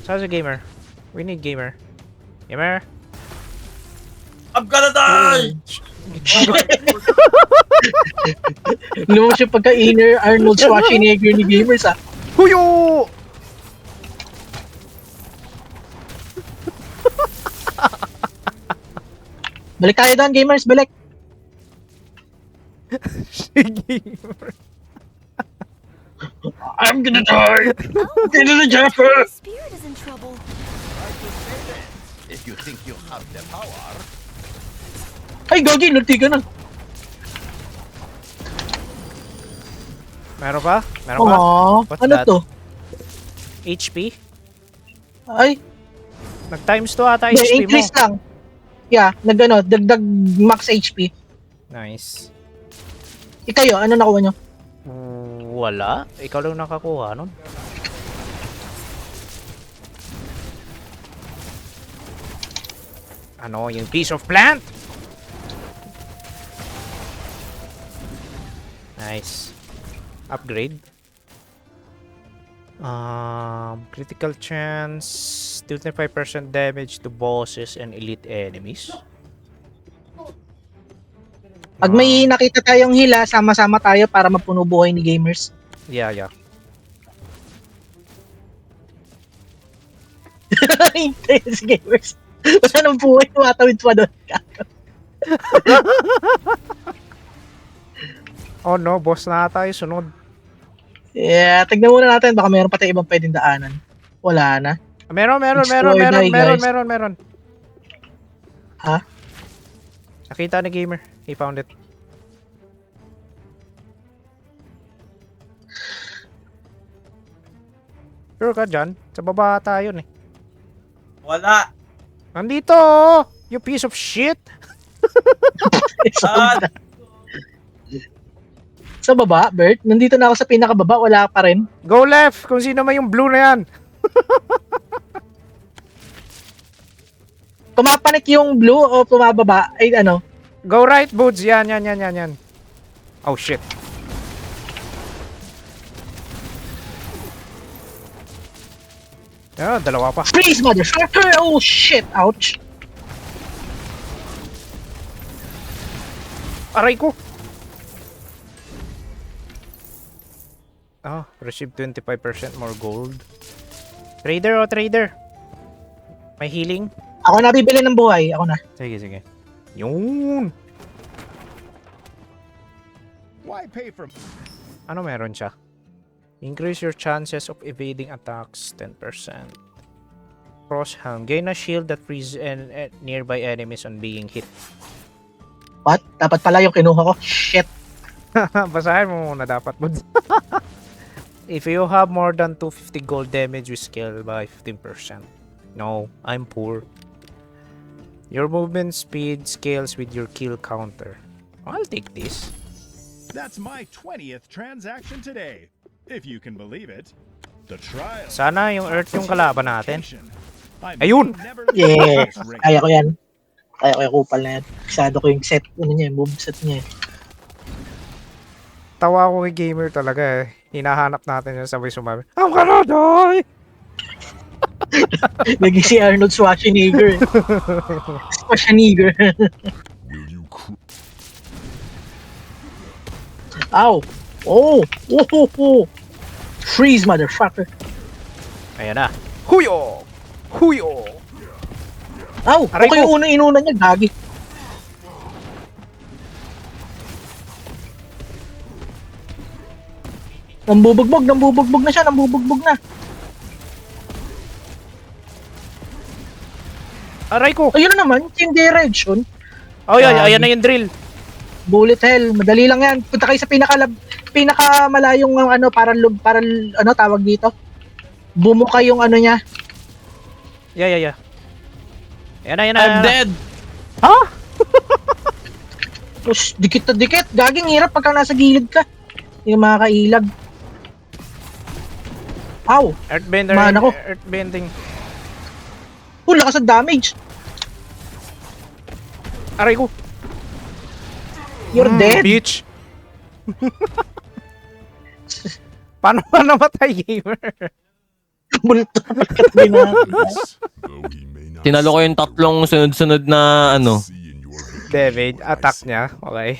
Saan si Gamer? We need Gamer. Gamer? I'm gonna die! Lumos yung pagka-inner Arnold Schwarzenegger ni Gamers ah. Huyo! Balik tayo doon, Gamers, balik. Si Gamer. I'm gonna die! Get to the Jaffa! Spirit is in trouble. If you think you have the power, Ay, Gagi, nagti ka na. Meron pa? Meron pa? Aww, What's ano that? to? HP? Ay, Nag times 2 ata hindi, HP mo. increase lang. Yeah, dagdag max HP. Nice. Ikayo, ano nakuha nyo? Wala. Ikaw lang nakakuha nun. Ano yung piece of plant? Nice. Upgrade. Critical chance, 25% damage to bosses and elite enemies. Pag may nakita tayong hila, sama-sama tayo para mapuno buhay ni Gamers. Yeah. Hintay si Gamers. Wala nang buhay, tumatawid pa doon. Oh no, boss na tayo sunod. Yeah, tignan muna natin, baka meron pa tayong ibang pwedeng daanan. Wala na. Meron. Destroy die, guys. Ha? Nakita ni Gamer. He found it. Sure ka dyan? Sa baba tayo eh. Wala! Nandito! Oh! You piece of shit! Sa baba, Bert? Nandito na ako sa pinakababa, wala pa rin. Go left! Kung sino man yung blue na yan. Pumapanik yung blue o pumababa, ay ano? Go right, Boots. Yan. Oh, shit. Ah, dalawa pa. Freeze, motherfucker! Oh, shit! Ouch! Aray ko! Receive 25% more gold. Trader. May healing? Ako na bibili ng buhay, ako na. Sige. Yun! Why pay for... Ano meron siya? Increase your chances of evading attacks 10%. Cross helm. Gain a shield that freezes nearby enemies on being hit. What? Dapat pala yung kinuha ko. Shit! Basahin mo muna dapat. If you have more than 250 gold damage, we scale by 15%. No, I'm poor. Your movement speed scales with your kill counter. I'll take this. That's my 20th transaction today, if you can believe it. The trial. Sana yung Earth yung kalaban natin. I Ayun! never Yeah! this ring. Kaya ko yan. Kaya ko yung kupal na yan. Masyado ko yung set, moveset niya eh. Tawa ko kay Gamer talaga eh. Hinahanap natin yung sabay sumabi, I'm gonna die! Naging si Arnold Schwarzenegger eh. Schwarzenegger. Will you Ow! Oh! Freeze, motherfucker! Ayan na. Huyo! Ow! Aray Okay ko. yung unang-inuna niya, gagi. Nambubugbog na siya, nambubugbog na. Aray ko! Ayun na naman, team direction. Oh, ayan na yung drill. Bullet hell, madali lang yan. Punta kayo sa pinakamalayong ano, para ano tawag dito. Bumuka yung ano niya. Yeah. Ayan na. I'm dead! Ha? Tapos, dikit na dikit. Gaging hirap pagka nasa gilid ka. Yung mga kailag. Ow! Earthbender. Man ako. Earthbending. Lakas ng damage. Aray ko. You're dead. Bitch. Paano ka namatay, gamer? Multo. Katabi na. Though he may not Tinalo ko yung tatlong sunod-sunod na ano. see in your victory David, what I attack see. niya. Okay.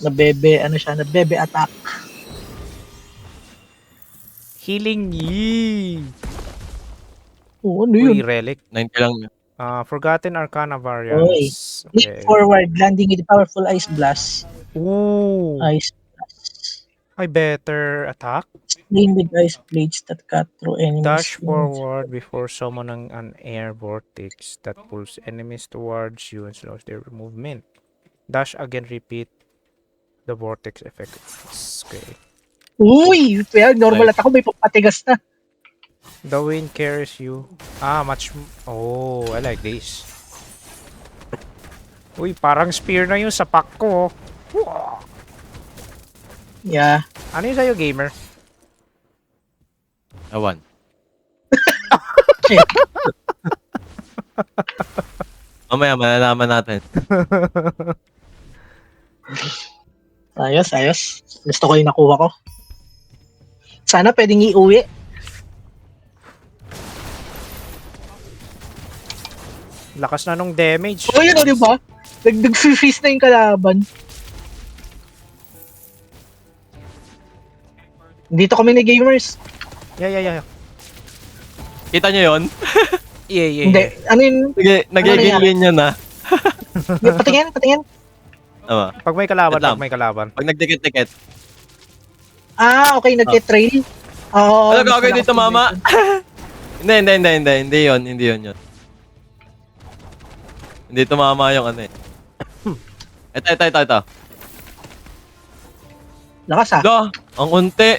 Nabebe attack. Healing ye. Oo, ano Uy, yun? relic. 90 lang. Forgotten Arcana variants. Leap Okay. forward, landing with powerful ice blast. Ooh. Ice I better attack. Explain with ice blades that cut through enemies. Dash forward before summoning an air vortex that pulls enemies towards you and slows their movement. Dash again, repeat the vortex effect. Okay. Uy! Kaya normal attack ko, may papatigas na. The wind carries you. Oh, I like this. Uy, parang spear na yung sapak ko. Wow. Yeah. Ano yung sa'yo, gamer? Awan. Mamaya malalaman natin. Ayos. Gusto ko yung nakuha ko. Sana pwedeng iuwi. Lakas na nung damage. O yun o, di ba? Nag-freeze na yung kalaban. Dito kami ni gamers. Yeah. Kita nyo yun? Yeah. Hindi. Ano yun? Nagigilin yun na. Patingin. Tama. Pag may kalaban, Wait lang. pag may kalaban. Pag nagdikit-dikit. Okay. Nagtitrail. Oo. Ano gagawin dito, mama? Hindi yun. Hindi tumama yung ano eh. Ito. Lakas ah. Lo, ang unti.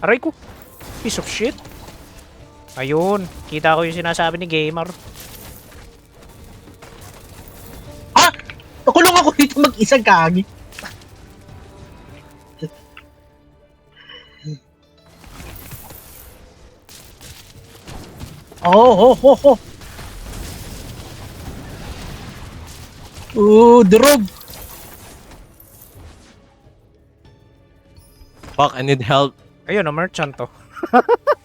Aray ko. Piece of shit. Ayun. Kita ko yung sinasabi ni gamer. Nakulong ako dito mag-isa kagi. Oh. Durog. Fuck, I need help. Ayun, merchant to.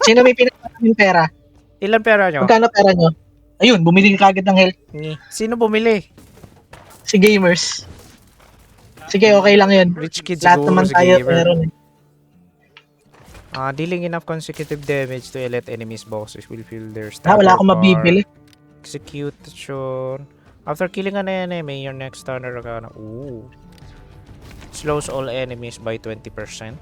Sino may pinakaraming pera? Ilan pera nyo? Magkano pera nyo? Ayun, bumili ka agad ng health. Sino bumili? Si gamers. Sige, okay lang yun. Rich kids Lahat siguro naman si tayo gamer. meron eh. Dealing enough consecutive damage to elite enemies bosses will fill their stagger Wala akong bar. mabibili. Execution. After killing an enemy, your next standard arcana. Ooh. Slows all enemies by 20%.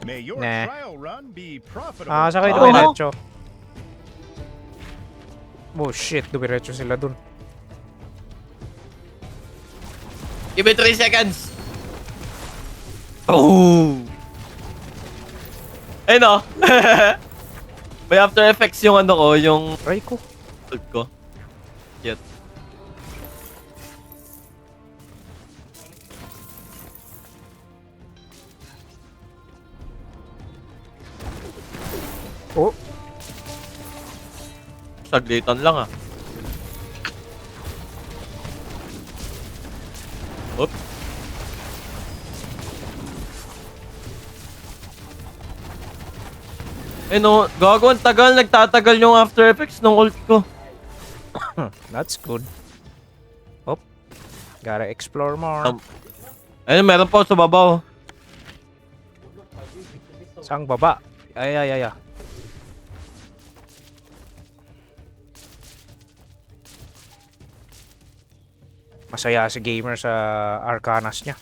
May your Nah. trial run be profitable. Sakay Oo. dumiretso. Oh shit, dumiretso sila dun. Give me 3 seconds. Oh. Ayun o. May after effects yung ano ko, yung Try ko. ult ko. Shit. Oh. Saglitan lang ah. Oop. Eh no, gago, ang tagal, nagtatagal yung after effects ng ult ko. That's good. Oh. Gotta explore more. Ayun, meron pa sa babaw. Saang baba? Ay. Masaya si gamer sa arcanas niya.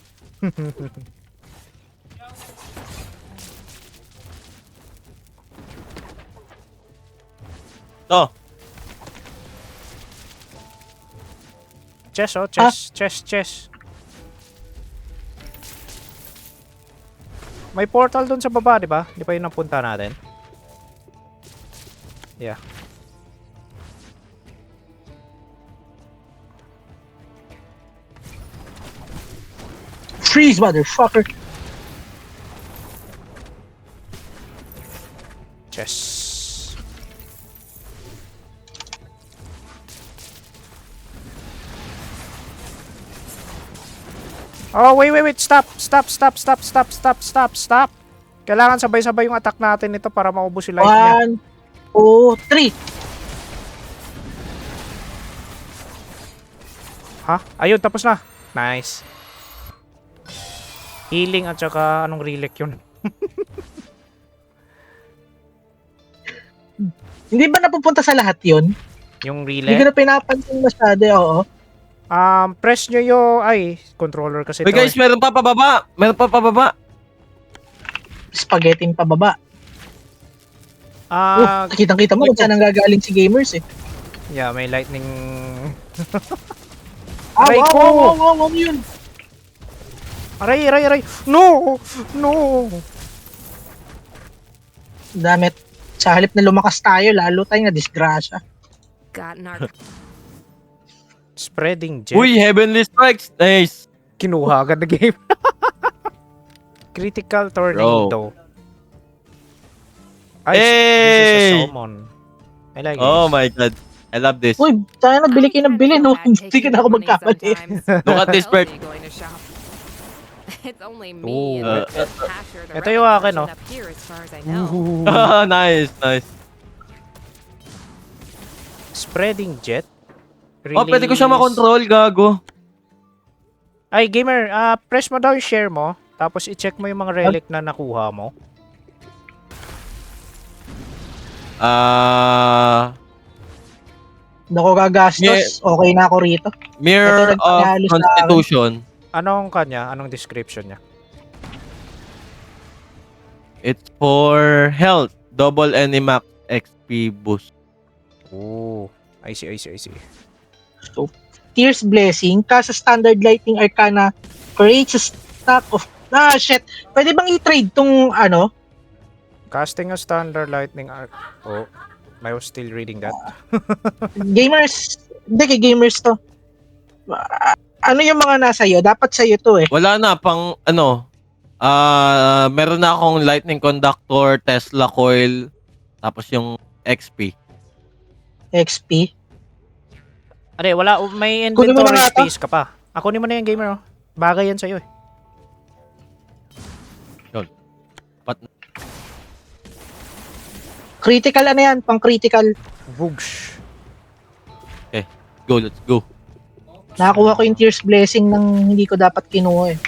Oh, Chess, oh. Chess. May portal dun sa baba, di ba? Di pa yun ang punta natin? Yeah. Freeze, motherfucker. Chess. Oh, wait. Stop. Kailangan sabay-sabay yung attack natin nito para maubos yung life niya. 1, 2, 3. Ha? Ayun, tapos na. Nice. Healing at saka anong relic yun? Hindi ba napupunta sa lahat yun? Yung Hindi ko relic? na pinapansin masyado, oo. Press nyo yung... Ay, controller kasi wait to guys, eh. meron pa pababa. Spaghetti pababa. Kitang-kita mo kung saan ang gagaling si gamers eh. Yeah, may lightning... Aray ko! Wow, yun. Aray! No! Damit. Sa halip na lumakas tayo, lalo tayong na-disgrasya. Got narc. Spreading jet. Uy, Heavenly Strikes. Nice. Kinuha agad na game. Critical tornado. Ay, this is a summon. I like Oh this. my god. I love this. Uy, tayo nagbili kayo ng bili, no? Hindi ka na ako magkamali. Look at this perk. It's only Ooh. me and the Asher, the Ito yung relic akin, version oh. up here as far as I know. Nice. Spreading jet. Oh, pwede ko siya makontrol, gago. Ay, gamer, press mo daw yung share mo. Tapos i-check mo yung mga relic na nakuha mo. Naku, gagastos. Okay na ako rito. Mirror Ito, of nagpapalo sa Constitution. Anong kanya? Anong description niya? It's for health. Double Animax XP boost. Oh, I see. Tears Blessing, kasa Standard Lightning Arcana, creates a stack of... shit. Pwede bang i-trade tong ano? Casting a standard lightning arc. Oh, I was still reading that. Gamers, hindi kay gamers to. Ano yung mga nasa iyo? Dapat sa'yo to eh. Wala na, pang ano. Meron na akong Lightning Conductor, Tesla Coil, tapos yung XP. XP. Ade, wala. May Kunin mo na inventory nga to. space ka pa. Kunin mo na yung gamer, oh. Bagay yan sa'yo eh. Yun. Critical ano yan? Pang critical. Whoosh. Okay, go, let's go. Nakakuha ko yung Tears Blessing nang hindi ko dapat kinuha eh.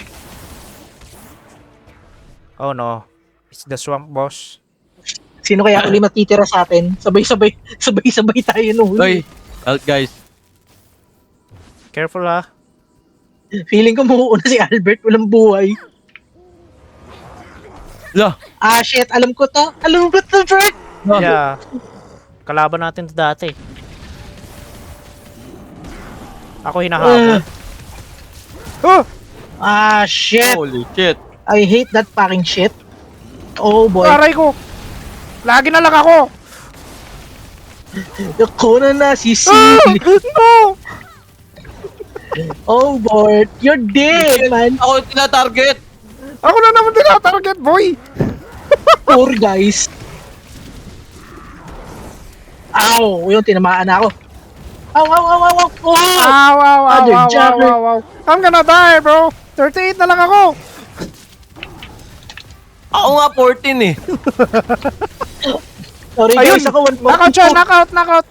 Oh no. It's the swamp boss. Sino kaya uli matitira sa atin? Sabay-sabay tayo nung Hoy, health guys. Careful ah. Feeling ko mauuna si Albert, walang buhay. La, Shit, alam ko to, Bert! Yeah. Kalaban natin to dati. Ako hinahabol. Oh! Shit! holy shit. I hate that fucking shit. Oh boy. Aray ko! Lagi na lang ako! Nakuna na si Ah! Silly. No! Oh boy, you're dead, man. Ako yung tina-target. Ako na naman tinatarget, boy! Poor guys. Ow! Yung tinamaan na ako. Ow! Oh! Other jabber. Wow. I'm gonna die, bro! 38 na lang ako! Ako nga 14 eh. Sorry Ayun! guys, ako Knockout siya! Knockout!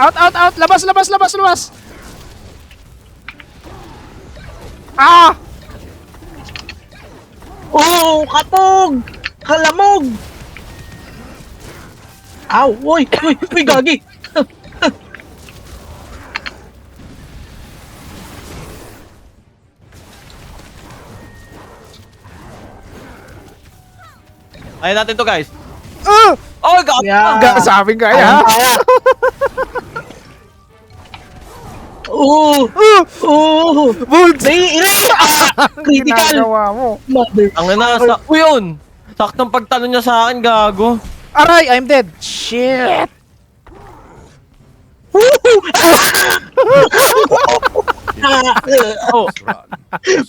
Out! Labas! Ah! Oh! Katog! Kalamog! Ow! Uy, gagi! Kaya natin to guys. Ah! Oh, god. Yeah. Sabing kaya! Kaya. Oo! Oo! Buds! Critical! Ginagawa mo. Mother. Ang na, yun! Saktong pagtalo niya sa akin, gago. Aray, I'm dead. Shit! Oh,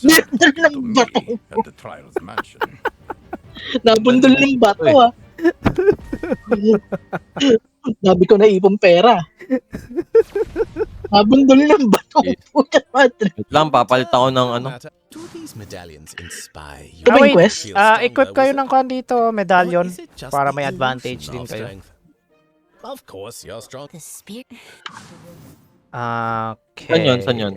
Bundol ng bato. At the trials mansion. Nabundol ng bato ah. Sabi ko na ipong pera. Nabundol ng bato. Puta madre. wait lang, papalit ako ng ano. Do these medallions inspire you? Ito ba yung wait. quest? Equip kayo ng kwan dito, medallion. Or is it just Para the may illusion advantage din of kayo. strength? Of course, you're strong. The spirit. Okay. Saan yun?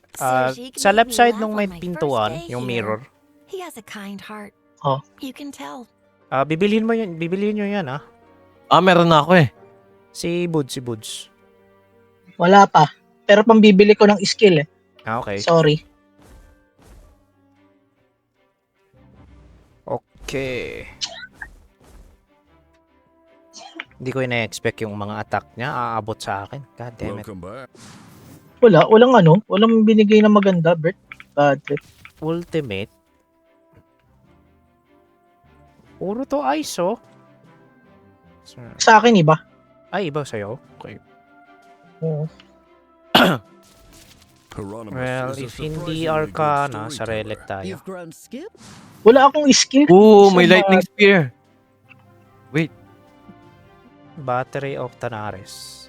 Sa left side nung may pintuan, yung mirror. He has a kind heart. Oh. You can tell. Bibilhin nyo yan ah. Meron na ako eh. Si Buds. Wala pa. Pero pambibili ko ng skill eh. Okay. Sorry. Okay. Hindi ko ina-expect yung mga attack niya aabot sa akin. God damn it. Welcome back. Walang binigay na maganda, Bert. Bad trip. Ultimate. Puro to ice oh. Sa akin iba. Ay, iba sa'yo? Okay. Oo. Hieronymus Well, is a if hindi surprisingly good Arcana, sa storyteller. relic tayo. You've grown skilled. Wala akong skill. Oo, Isa may ba- lightning spear. Battery of Tanares.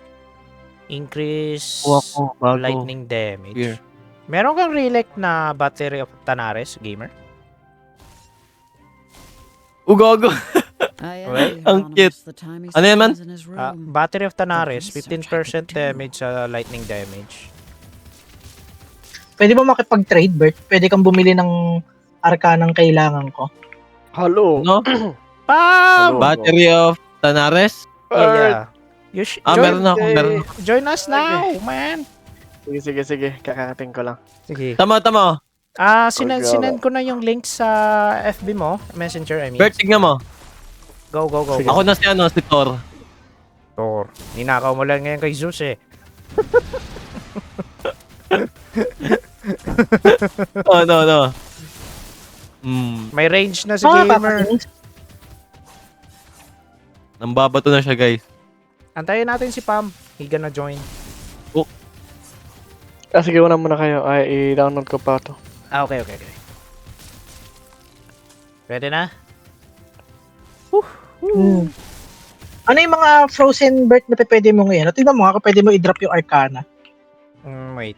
Increase Kuha ko, bago. lightning damage. Spear. Meron kang relic na Battery of Tanares, gamer? Gago. Well, ang cute. Ano yan, man? Battery of Tanares, 15% damage sa lightning damage. Pwede ba makipag-trade, Bert? Pwede kang bumili ng arkanang kailangan ko. No? Pam! Battery of Tanares? Yeah. Meron ako. Join us now, man! Sige. Kakarating ko lang. Sige. Tama. Sinend ko na yung link sa FB mo, Messenger, I mean. Bert, tignan mo. Go. Ako na si Thor. Thor. Ninakaw mo lang ngayon kay Zeus eh. No. May range na si Ah, gamer. papakinig. Nambabato na siya, guys. Antayin natin si Pam. He gonna join. Sige, una muna kayo. Ay, i-download ko pa to. Okay. Ready na? Ano yung mga frozen Bert na pwede mo ngayon? Tingnan mo nga kung pwede mo i-drop yung arcana. Wait.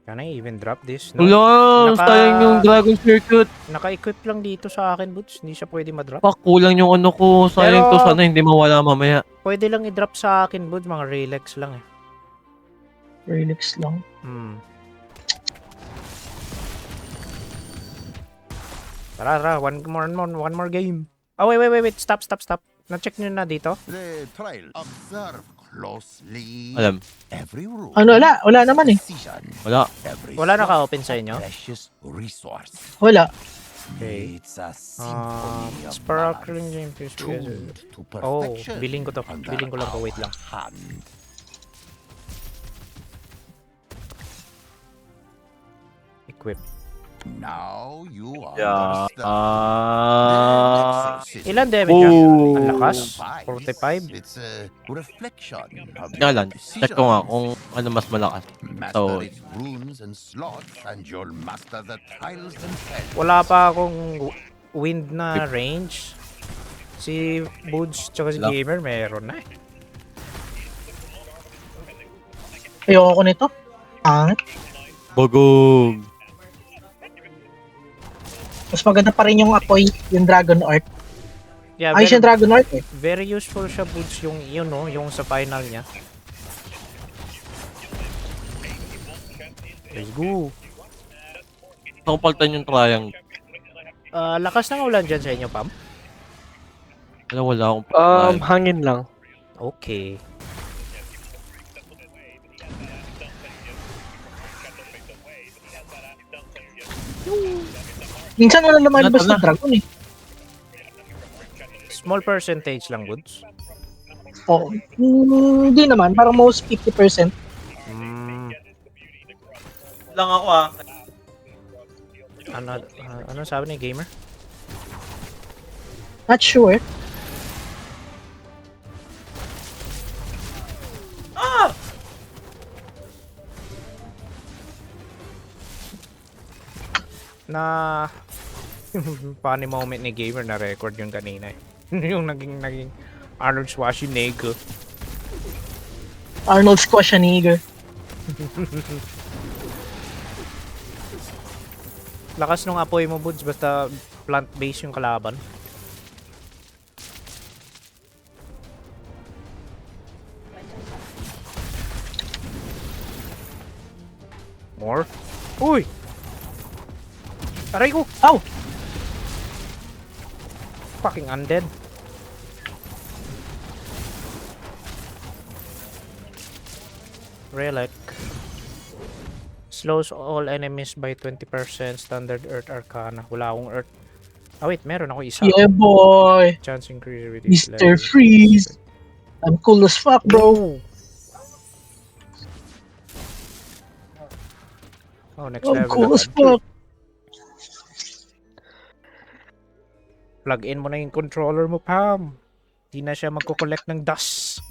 Can I even drop this? Wala, sayang yung Dragon Circuit. Naka-equip lang dito sa akin, Boots. Hindi siya pwede ma-drop. Kulang yung ano ko. Sayang Pero- to, sana hindi mawala mamaya. Pwede lang i-drop sa akin, Boots. Mga relics lang eh. Relax lang. Tara. One more game. Oh, wait. Stop. Na-check nyo na dito? The trial. Observe closely. Alam. Every rule. Wala naman eh. Decision. Wala. Every Wala naka-open sa inyo? precious resource. Wala. Okay. It's a symphony of Sparkling balance, Gem Fuse. tuned to Oh, perfection biling ko to. under Biling ko lang to. Wait our lang. hand. Equip. Now you Yeah. understand. The exorcism. Ilan damage niya? Oh. Ang lakas. Device, 45. It's a reflection of Nga lang, decision. check ko nga kung ano mas malakas. Master So, its runes and slots, and you'll master the tiles themselves. Wala pa akong wind na range. Si Boots tsaka si Wala. Gamer meron na eh. Ayoko ko nito. Bogog. Mas maganda pa rin yung apoy, yung Dragon Art. Yeah, Ayos yung Dragon Art eh. very useful siya, Boots, yung yun no, yung sa final niya. Let's go. Ako palitan yung triangle. Lakas ng ulan dyan sa inyo, Pam? Wala akong Hangin lang. Okay. Minsan wala lumalabas na dragon eh. Small percentage lang, Boots. Oo. Hindi naman, parang most 50%. lang ako ah. Ano sabi ni gamer? Not sure. Ah! Na funny moment ni gamer na record yung kanina eh. Yung naging Arnold Schwarzenegger. Arnold Schwarzenegger. Lakas nung apoy mo, Buds, basta plant-based yung kalaban. More? Uy! Aray ko! Ow! Fucking undead. Relic. Slows all enemies by 20%. Standard Earth Arcana. Wala akong Earth. Ah wait, meron ako isa. Yeah, boy. Chance increase reduce Mr. Freeze. I'm cool as fuck, bro. Oh, next I'm level cool as agad. fuck. Plug in mo na yung controller mo, Pam. Di na siya magko-collect ng dust.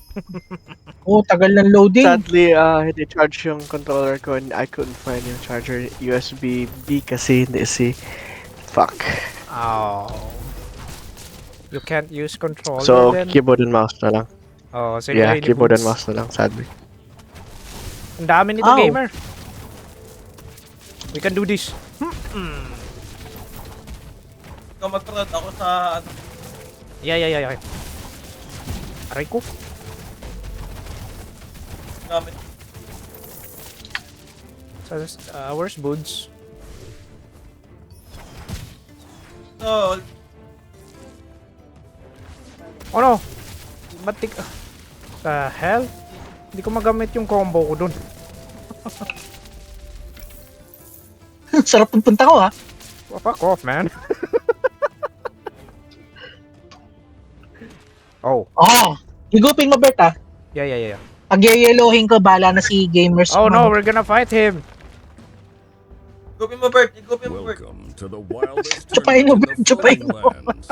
Oh, tagal ng loading. Sadly, hindi charge yung controller ko and I couldn't find yung charger USB-B kasi hindi si... Fuck. Oh. You can't use controller So, then? keyboard and mouse na lang. Oh, same Yeah, way ni keyboard and Boots. mouse na lang, sadly. Ang dami nito, Ow. gamer. We can do this. Ikaw mag-trot ako sa ano. Yeah. Aray ko. Gamit. Where's Boots? So, Oh no! Batik... The hell? Hindi ko magamit yung combo ko dun. Sarap ng punta ko, ha? Oh, fuck off, man. Oh. Oh, higupin mo, Bert, ha? Yeah. Pag-yelohin ko, bala na si Gamers. Oh no, we're gonna fight him. igupin mo, Bert. Igupin mo, Bert. Welcome to the wildest Chupain mo, tournament in the chupain Foreign mo. Lands.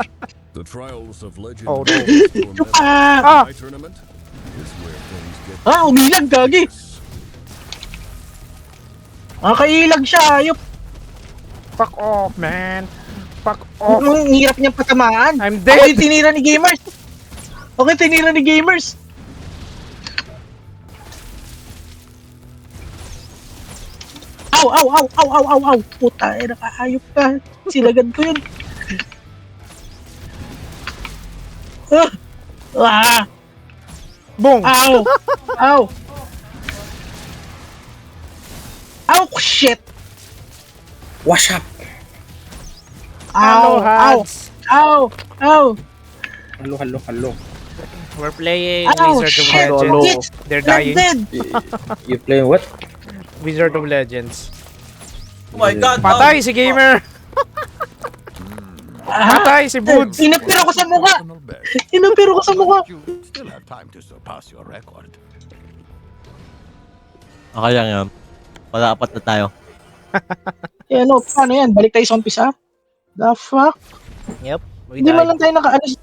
The trials of legend. Oh, no. Ah! My tournament is where things get Ah, umilag, gagi. Kailag siya, ayop. Fuck off, man. Fuck off. Ang hirap niyang patamaan. I'm Ako dead. yung tinira ni Gamers. Okay, tinira ni Gamers. Ow. Puta, nakahayop ka. Silagad ko yun. Boom. Ow. Ow, shit. Wash up! Hello, Ow. Hans. Ow. Hello. We're playing Ow, Wizard of shit. Legends. They're dying. Dead. You playing what? Wizard of Legends. Oh my God. Patay si gamer. Patay si Boots. Inapiro ko sa mukha. personal best. Inapiro ko sa mukha. You still have time to surpass your record. Okay lang yan. Pala-apat na tayo. Eh ano, paano yan? Balik tayo sa umpisa? The fuck? Yep. We Hindi man died. lang tayo naka-alis.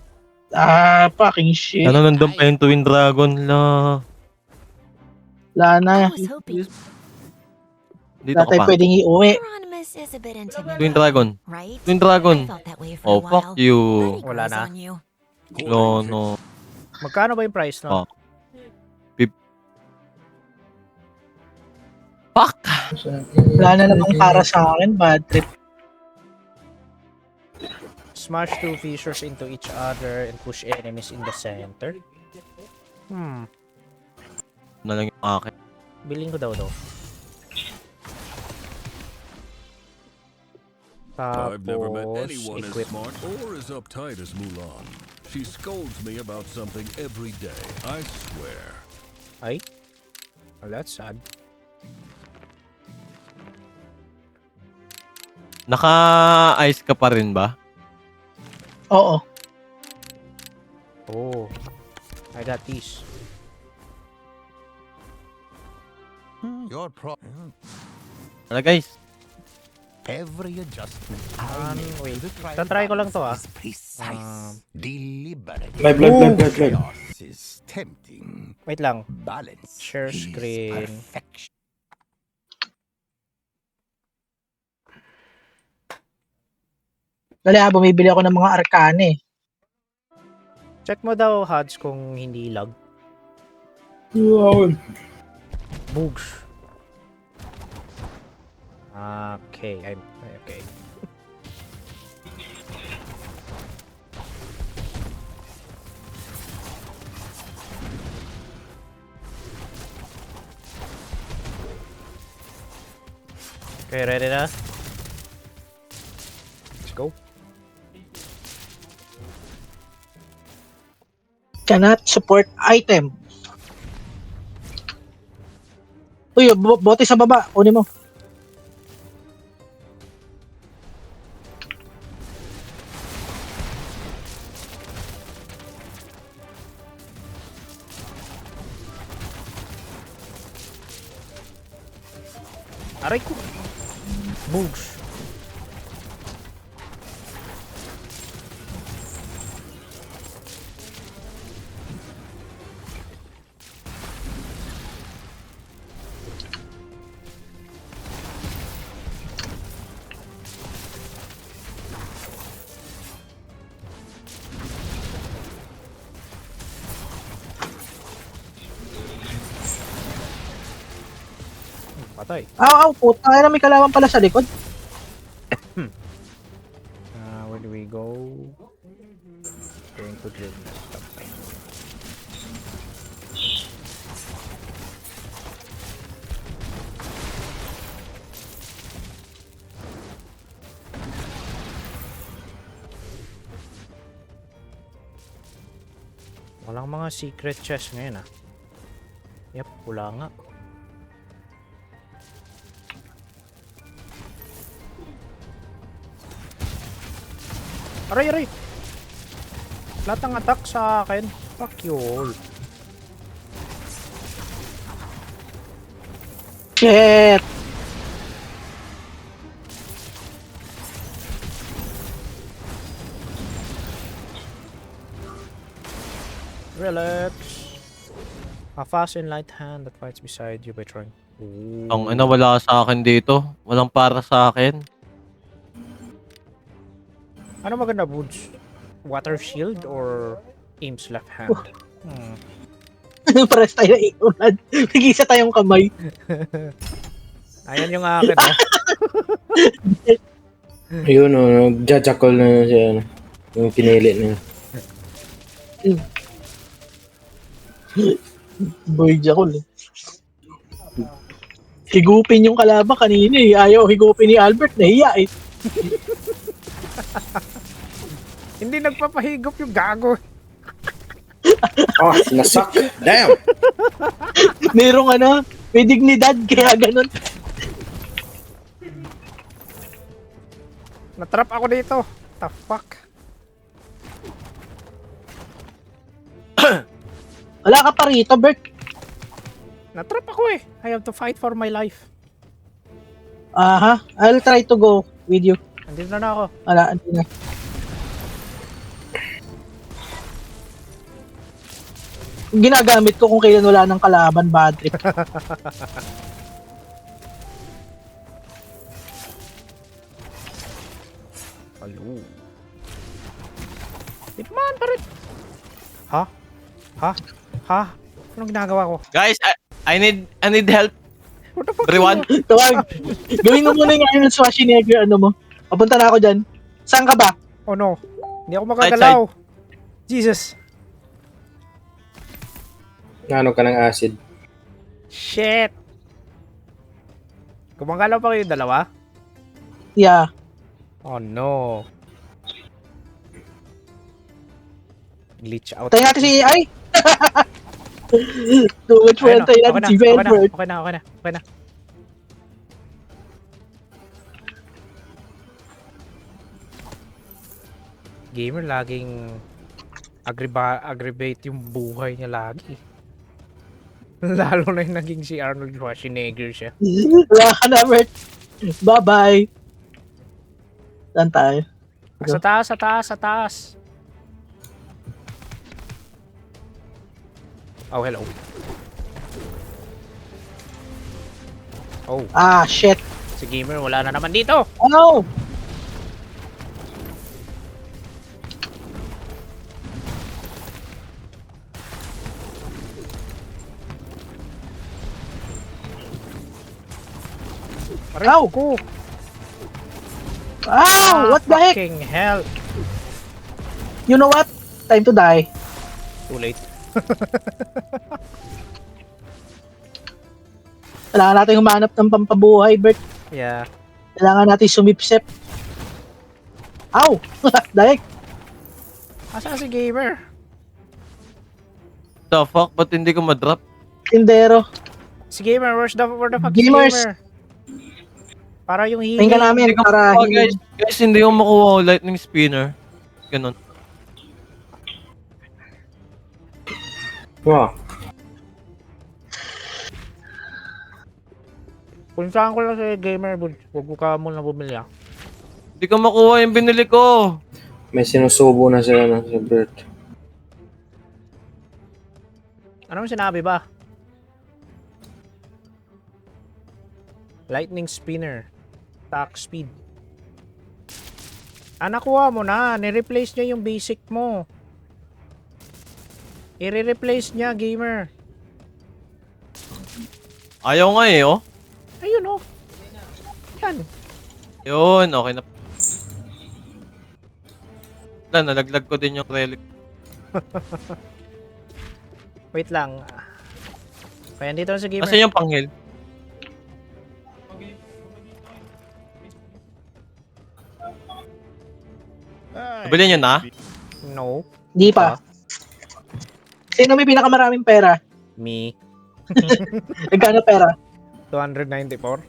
fucking shit. Ano nandun pa yung Twin Dragon la? Wala na. I was hoping Dito Wala ka tayo pa. pwedeng iuwi. Hieronymus is a bit intimidating, Twin Dragon. right? Twin Dragon. I felt that way for Oh, a while. fuck you. But it Wala grows na. on you. No. Magkano ba yung price no? Oh. Fuck! Wala na namang para sa akin. Bad trip. Smash two fissures into each other and push enemies in the center. Na lang yung akin. Biling ko daw. I've never met Tapos, anyone as equip. smart or as uptight as Mulan. She scolds me about something every day, I swear. Ay? Well, that's sad. Naka-ice ka pa rin ba? Oo. Oh. I got these. Your Wala guys. Every adjustment Wait. to the trial Tatry ko lang to, balance is precise, deliberate. Blood. Chaos is tempting. Wait lang. Balance Share is screen. perfection. Dali bumibili ako ng mga arcane eh. Check mo daw, HUDs, kung hindi lag. Boogs. Okay, okay. Okay, ready na? Let's go. Cannot support item. Uy, bote sa baba. Kunin mo. Aray ko. Boogs. Patay. Aw, puta na may kalaban pala sa likod. Where do we go? Going to drill. Walang mga secret chest ngayon Yep, wala nga. Aray! Lahat ng attack sa akin. Fuck you all. Shit! Relax. A fast and light hand that fights beside you by trying. Ang wala sa akin dito. Walang para sa akin. Ano maganda, Boots? Water shield or Aim's left hand? Pares tayo iulan. Nag-isa tayong kamay. Ayan yung akin Ayun nag-jackal na siya. Yung pinili na. Boy Jackal Higupin yung kalaban kanina Ayaw higupin ni Albert. Nahiya Hindi nagpapahigop yung gago. Nasak. Damn! Merong may dignidad kaya ganun. Natrap ako dito. The fuck? Wala ka pa rito, Bert. Natrap ako I have to fight for my life. I'll try to go with you. Andito na ako. Wala, andito na. Ginagamit ko kung kailan wala ng kalaban, bad trip. Hello. Hitman pa rin. Ha? Anong ginagawa ko? Guys, I need help. What the fuck? Everyone. Tawag. Gawin mo muna yung Arnold Schwarzenegger, mo. Papunta na ako dyan. Saan ka ba? Oh no. Hindi ako makagalaw. Jesus. Ano ka ng acid? Shit. Gumagalaw pa kayo dalawa? Yeah. Oh no. Glitch out. Tayo natin si ay. Too much for tayo natin si Velvet. Okay na. Gamer laging aggravate yung buhay niya lagi. Lalo na yung naging si Arnold Schwarzenegger siya. Wala ka na, Bert. Bye-bye. Saan tayo? Sa taas, sa taas, sa taas. Oh, hello. Oh, Ah, shit. si Gamer wala na naman dito. Oh no! Aray Ow! ko. Ow! What the heck? Fucking hell. You know what? Time to die. Too late. Kailangan natin humanap ng pampabuhay, Bert. Yeah. Kailangan natin sumipsip. Ow! Dahil. Asa si Gamer? The fuck? Ba't hindi ko ma-drop? Tindero. Si Gamer, where the fuck is Gamers. Gamer? Para yung Tingnan healing. namin para Oh, guys, hindi ko makuha yung lightning spinner. Ganun. Wow. Punsahan ko lang si Gamer, huwag ka muna bumili ah. Hindi ko makuha yung binili ko. May sinusubo na sila ng si Bert. Ano mo sinabi ba? Lightning spinner. Attack speed. Nakuha mo na. Ni-replace niya yung basic mo. I-replace niya, Gamer. Ayaw nga eh, oh. Ayun oh. Yan. Yun, okay na. Wala, nalaglag ko din yung relic. Wait lang. Kaya dito na si Gamer. Kasi yung panghil. Nabili niyo na? No. Di pa. Sino may pinakamaraming pera? Me. Nagkano pera? 294.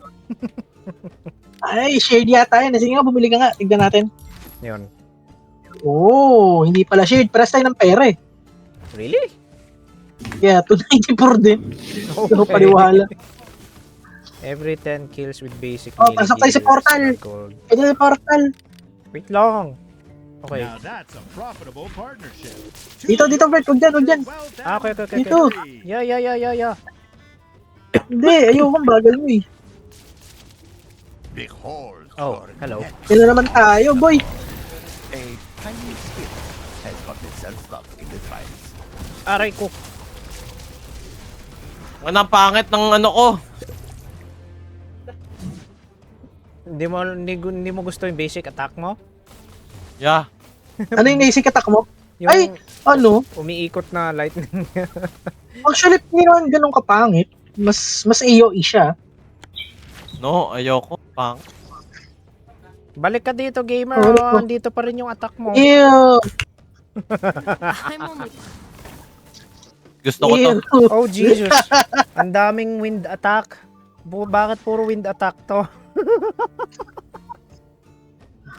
Ay, shared yata yan. Sige nga, bumili ka nga. Tignan natin. Yun. Oh, hindi pala shared. Paras tayo ng pera eh. Really? Yeah, 294 din. Okay. So, paliwala. Every 10 kills with basic Oh, melee pasok tayo sa deals portal. gold. Ito sa portal. Wait lang. Okay. Now that's a profitable partnership. Dito, Bert. Huwag dyan, huwag dyan. Okay. Dito. Yeah. Hindi, ayokong bagal mo eh. Behold, Oh, your hello. net. Kailan naman tayo, boy? A tiny skip has got itself stuck in the trials. Aray ko. Ang pangit ng ano ko. Hindi mo gusto yung basic attack mo? Yeah. Ano yung naising attack mo? Yung Ay, ano? umiikot na lightning. Actually, hindi naman ganun kapangit. Mas AOE siya. No, ayoko. Pang. Balik ka dito, Gamer. Balik ko. Andito pa rin yung attack mo. Ew. Gusto ko to. Ew. Oh, Jesus. Ang daming wind attack. Bakit puro wind attack to?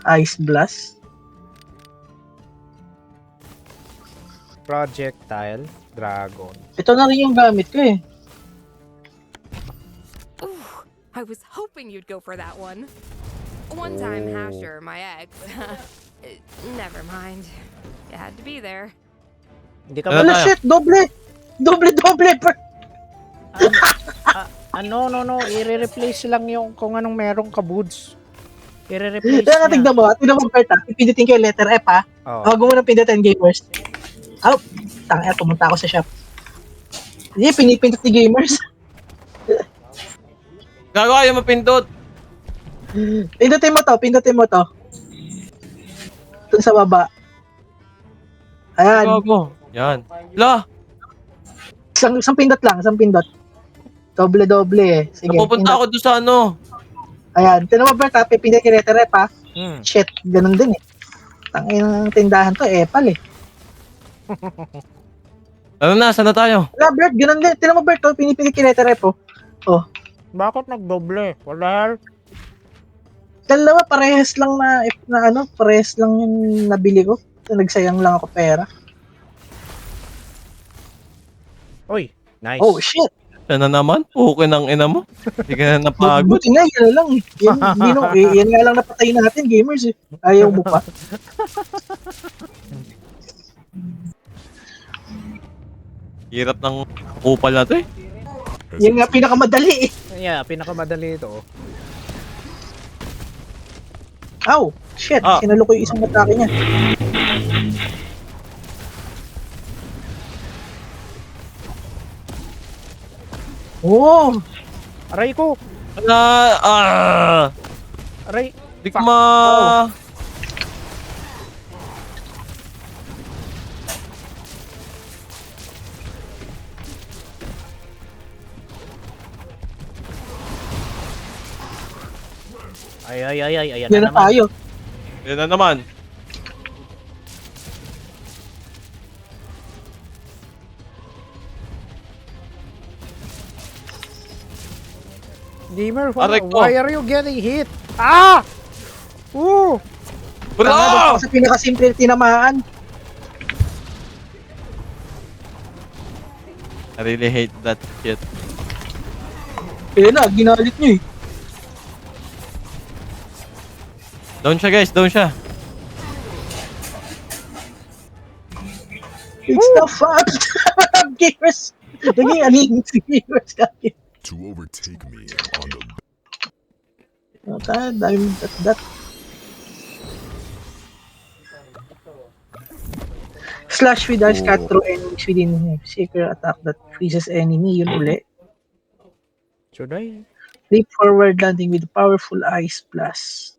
Ice Blast. Projectile Dragon. Ito na rin yung gamit ko eh. Ooh, I was hoping you'd go for that one. One time, Hasher, my ex. Never mind. You had to be there. Hindi ka Ano ba? Wala tayo? shit, doble! Doble! No. I-replace lang yung kung anong meron ka, Boods. I-replace Kaya nga niya. tignan mo, Bert ha. Ipindutin ko yung letter F ha. Oh. Huwag mo nang pindutin, gamers. Oh, tanga, pumunta ako sa shop. Hindi, pinipindot ni gamers. Gago kayo mapindot. Pindutin mo to. Dun sa baba. Ayan, Gago. Yan. La, isang pindot lang, isang pindot. Doble eh. Sige, napupunta ako doon sa ano. Ayan, tinan mo Bert ha, pipindot yung letter F ha. Hmm. Shit, ganun din eh. Tangin ng tindahan to, epal eh. Ano na, saan na tayo? Wala Bert, ganun din. Tinan mo Bert, pinipindot yung letter F oh. Bakit nagdoble? What the hell? Dalawa, parehas lang parehas lang yung nabili ko. Nagsayang lang ako pera. Oy, nice. Oh shit! Siya na naman. Pukin ng ina mo. Hindi ka na napagod. Buti nga, yan lang eh. Yan nga lang napatay natin, gamers eh. Ayaw mo pa. Hirap ng kupal na to eh. Yan nga pinakamadali eh. Yeah, pinakamadali ito. Ow! Shit, Ah. sinalo ko yung isang atake niya. Oh! Aray ko! Aray! Di ko ma... Ay, ayan Yan na na naman. tayo. Yan na naman. Gamer, Aray ko. why are you getting hit? Ah! Ooh! Bro! Tama sa pinakasimple tinamaan. I really hate that shit. Ayun na, ginalit niyo eh. Down siya guys, down siya. It's the fun! Gamers! Naging aning si gamers kaya. To overtake me on the I'm that. Slash with ice cut through enemies within him. Seeker attack that freezes enemy. Yun uli. Should I? Leap forward landing with powerful ice blast.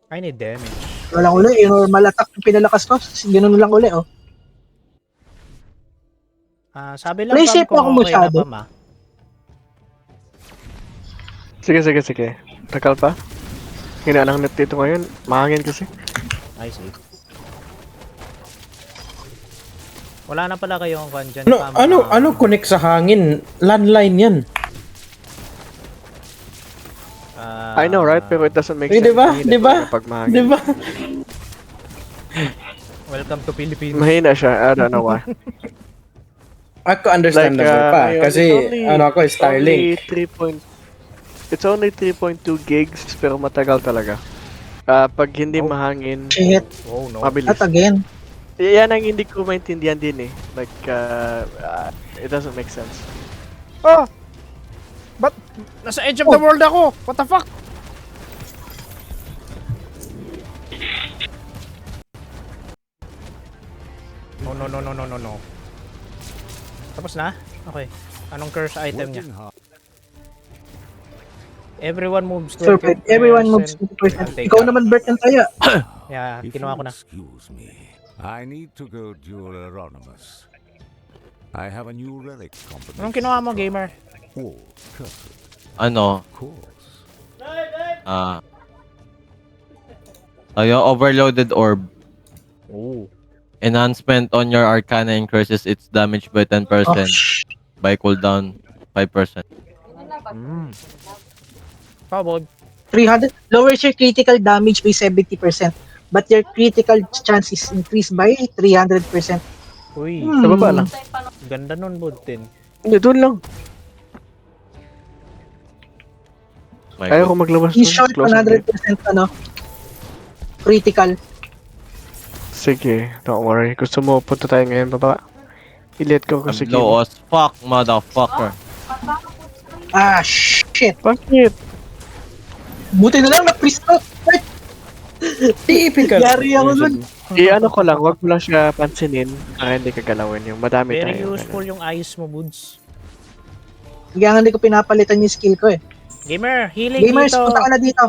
I need damage. Walang uli. Yung normal attack yung pinalakas ko. Ganun lang uli oh. Sabi lang Play Pam safe kung ako okay na masyado. ba ma? Sige. Takal pa. Ginanang net dito ngayon. Mahangin kasi. I see. Wala na pala kayong kwan dyan, Pam. Ano connect sa hangin? Landline yan. I know, right? Pero it doesn't make Eh, sense. diba? Mahina Diba? talaga Pag mahangin. Diba? Welcome to Philippines. Mahina siya. I don't know why. Ako understandable pa. ngayon, Kasi ako, Starlink. It's only 3.2 gigs pero matagal talaga. Pag hindi mahangin, Shit. Oh no. mabilis. At again. Yan ang hindi ko maintindihan din eh. Like, it doesn't make sense. Oh! But, nasa edge of the world ako! What the fuck? No. Tapos na? Okay. Anong curse item niya? Everyone moves 20%. Perfect. Everyone moves 20%. Ikaw naman, Bert, ang taya. Yeah, kinuha ko na. Excuse me. I need to go duel Euronymous. I have a new relic combination. Anong kinuha mo, gamer? All curses. Ano? Of course. Overloaded orb. Oh. Enhancement on your arcana increases its damage by 10%. By cooldown 5%. How about 300. Lowers your critical damage by 70%. But your critical chance is increased by 300%. Uy, Sa baba lang. ganda nun, Budtin. Hindi, doon lang. My Ayaw ko God. maglabas He's doon. short Close ang gate. 100% critical. Sige, don't worry. Gusto mo, punta tayo ngayon, baba. I-let go I'm kasi low as fuck, motherfucker. Ah, shit. Bakit? Buti na lang na-freeze ko. Typical. Yari ako nun. Ano ko lang, wag mo lang siya pansinin para hindi ka galawin yung madami Very tayo. useful yung ice mo, Buds. Kaya nga hindi ko pinapalitan yung skill ko eh. Gamer, healing Gamers, dito. punta ka na dito.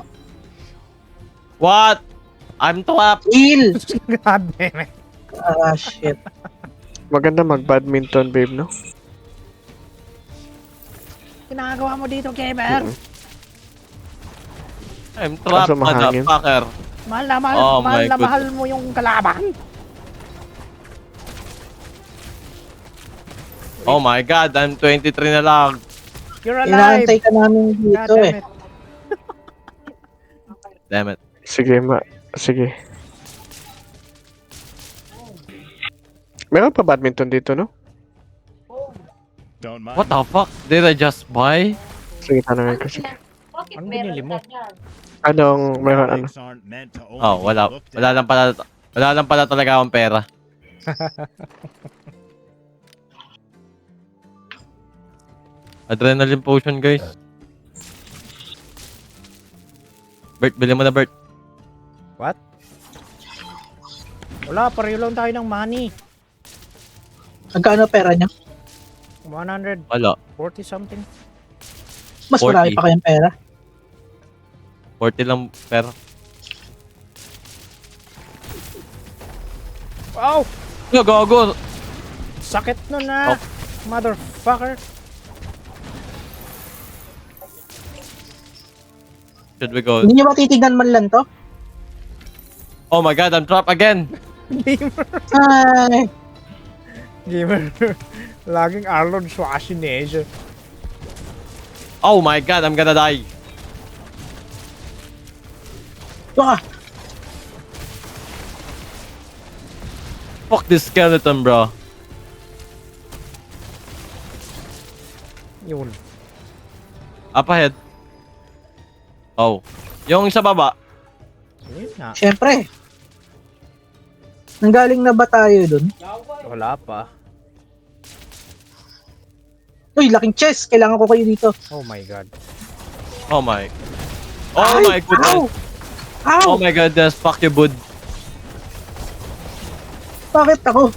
What? I'm trapped. Heal! God damn it. Ah, shit. Maganda mag-badminton, babe, no? Ginagawa mo dito, gamer? I'm trapped, Kaso mahangin. motherfucker. Mahal na mahal, Oh mahal my na God. mahal mo yung kalaban. Oh my god, I'm 23 na lang. You're alive. Inaantay ka namin God dito damn eh. it. Damn it. Sige, sige. Meron pa badminton dito, no? Don't mind. What the fuck? Did I just buy? Sige, tanongin ko. Sige. Ano binili mo? Anong meron ano? Relics aren't meant to only Oh, be wala. looked Wala at. lang pala talaga akong pera. Adrenaline potion, guys. Bert, bili mo na, Bert. What? Wala, pareho lang tayo ng money. Magkano pera niya? 140 Wala. something. Mas marami 40. pa kayong pera. 40 lang pera. Wow! Yo, gago! Sakit nun na! Oh. Motherfucker! Should we go? Hindi niyo matitignan man lang to? Oh my god, I'm trapped again! Gamer! Ay, Gamer! Laging Arnold Schwarzenegger. Oh my god, I'm gonna die! baka. Fuck this skeleton, bro. Yun. Up ahead. Oh. Yung sa baba. Yun na. Siyempre. Nanggaling na ba tayo dun? Wala pa. Uy, laking chest. Kailangan ko kayo dito. Oh my god. Oh my. Oh Ay, my goodness. Ow! Ow! Oh my goodness. Fuck you, bud. Bakit ako?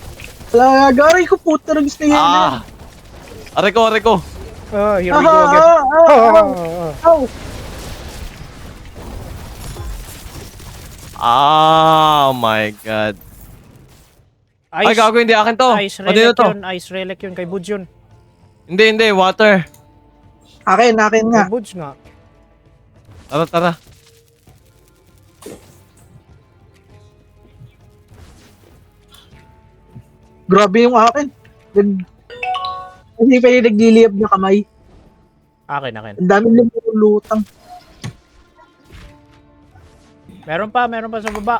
Wala, gari ko puto na gusto yan. Ah! Aray ko, aray ko. Oh, here we go again. Ow! Oh my god. Ay, gago, hindi akin to. Ice Ano relic yun to? yun. Ice relic yun. Kay Buds yun. Hindi, water. Akin nga. Kay Buds nga. Tara, tara. Grabe yung akin. Hindi pa yung nagliliyab na kamay. Akin. Ang daming lumulutang. Meron pa sa baba.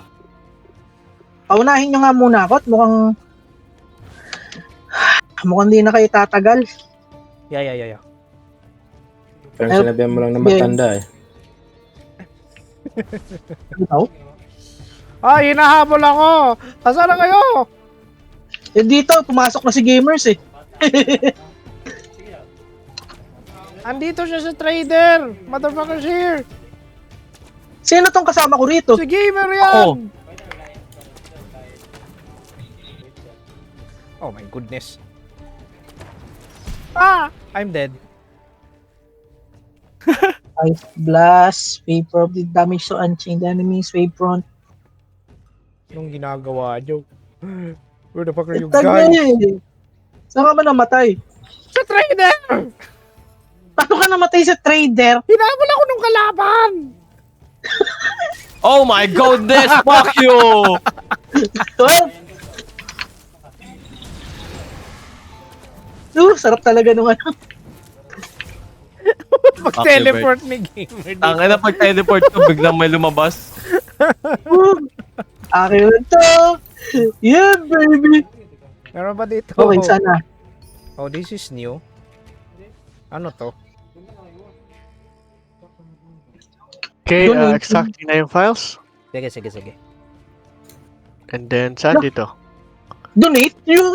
Paunahin nyo nga muna ako at mukhang di na kayo tatagal. Yeah. Parang sinabihan mo lang na matanda eh. Ito? Ay, hinahabol ako! Asan na kayo? Eh dito, pumasok na si Gamers eh. Andito siya sa trader! Motherfucker's here! Sino tong kasama ko rito? Si Gamer yan! Ako. Oh my goodness. Ah! I'm dead. Ice Blast, Vapor of the damage to unchained enemies, Wave Front. Anong ginagawa nyo? Where the fuck are you Tagay! guys? Saan ka ba namatay? Sa trader! Paano ka namatay sa trader? Hinabol ako nung kalaban! Oh my goodness! Fuck you! Sarap talaga nung ano. Pag-teleport ni Gamer dito. Ang ina, pag-teleport ko, biglang may lumabas. Akin to! Yeah, baby! Meron ba dito? Okay, sana. Oh, this is new. Ano to? Okay, Donate. extracting na yung files. Sige. And then, saan dito? Donate? Yung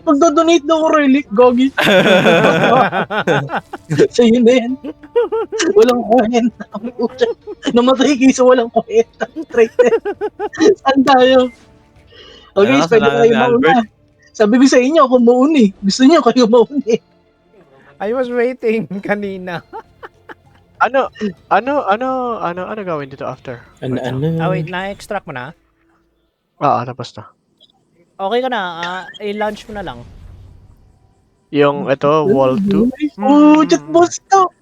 magdodonate daw ko relic, gogi. So yun na yan. Walang coin. Namatay kayo sa walang coin. Trader. Saan tayo? Okay, Ano, pwede salamat kayo ni mauna. Albert. Sabi ko sa inyo, ako mauna eh. Gusto niyo kayo mauna eh. I was waiting kanina. Ano gawin dito after? Ano? Ah, wait, na-extract mo na? Tapos na. Okay ka na, i-launch mo na lang. Yung ito, wall 2. Oh, just busto!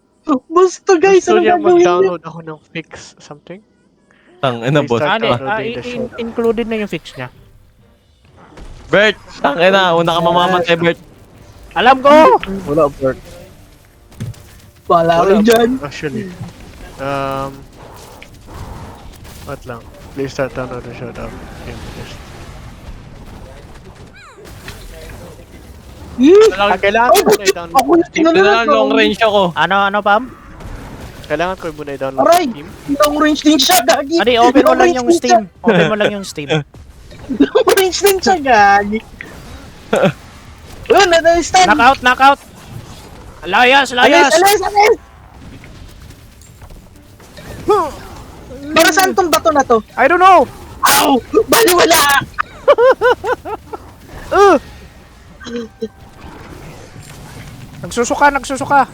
Busto guys, Gusto ano niya gagawin niyo? mag-download ako ng fix something? Tang ina, boss. Restart Ano, downloading the show. included na yung fix niya. Bert! Tang ina, una ka mamamatay, Bert. Alam ko! Wala, Bert. Wala kayo dyan. Actually. Wait lang. Please start download the show. Game finished. Kailangan ko muna i-download. Ako yung tinanong. Long range ako. Ano, Pam? Kailangan ko muna i-download Aray! Steam. Long range din siya, gagi. Ano, open mo Long lang range yung din siya. Steam. Open mo lang yung Steam. Long range din siya, gagi. Oh, na-stand. Knockout! Layas! Alis! Para saan tong bato na to? I don't know! Ow! Baliwala! Nagsusuka!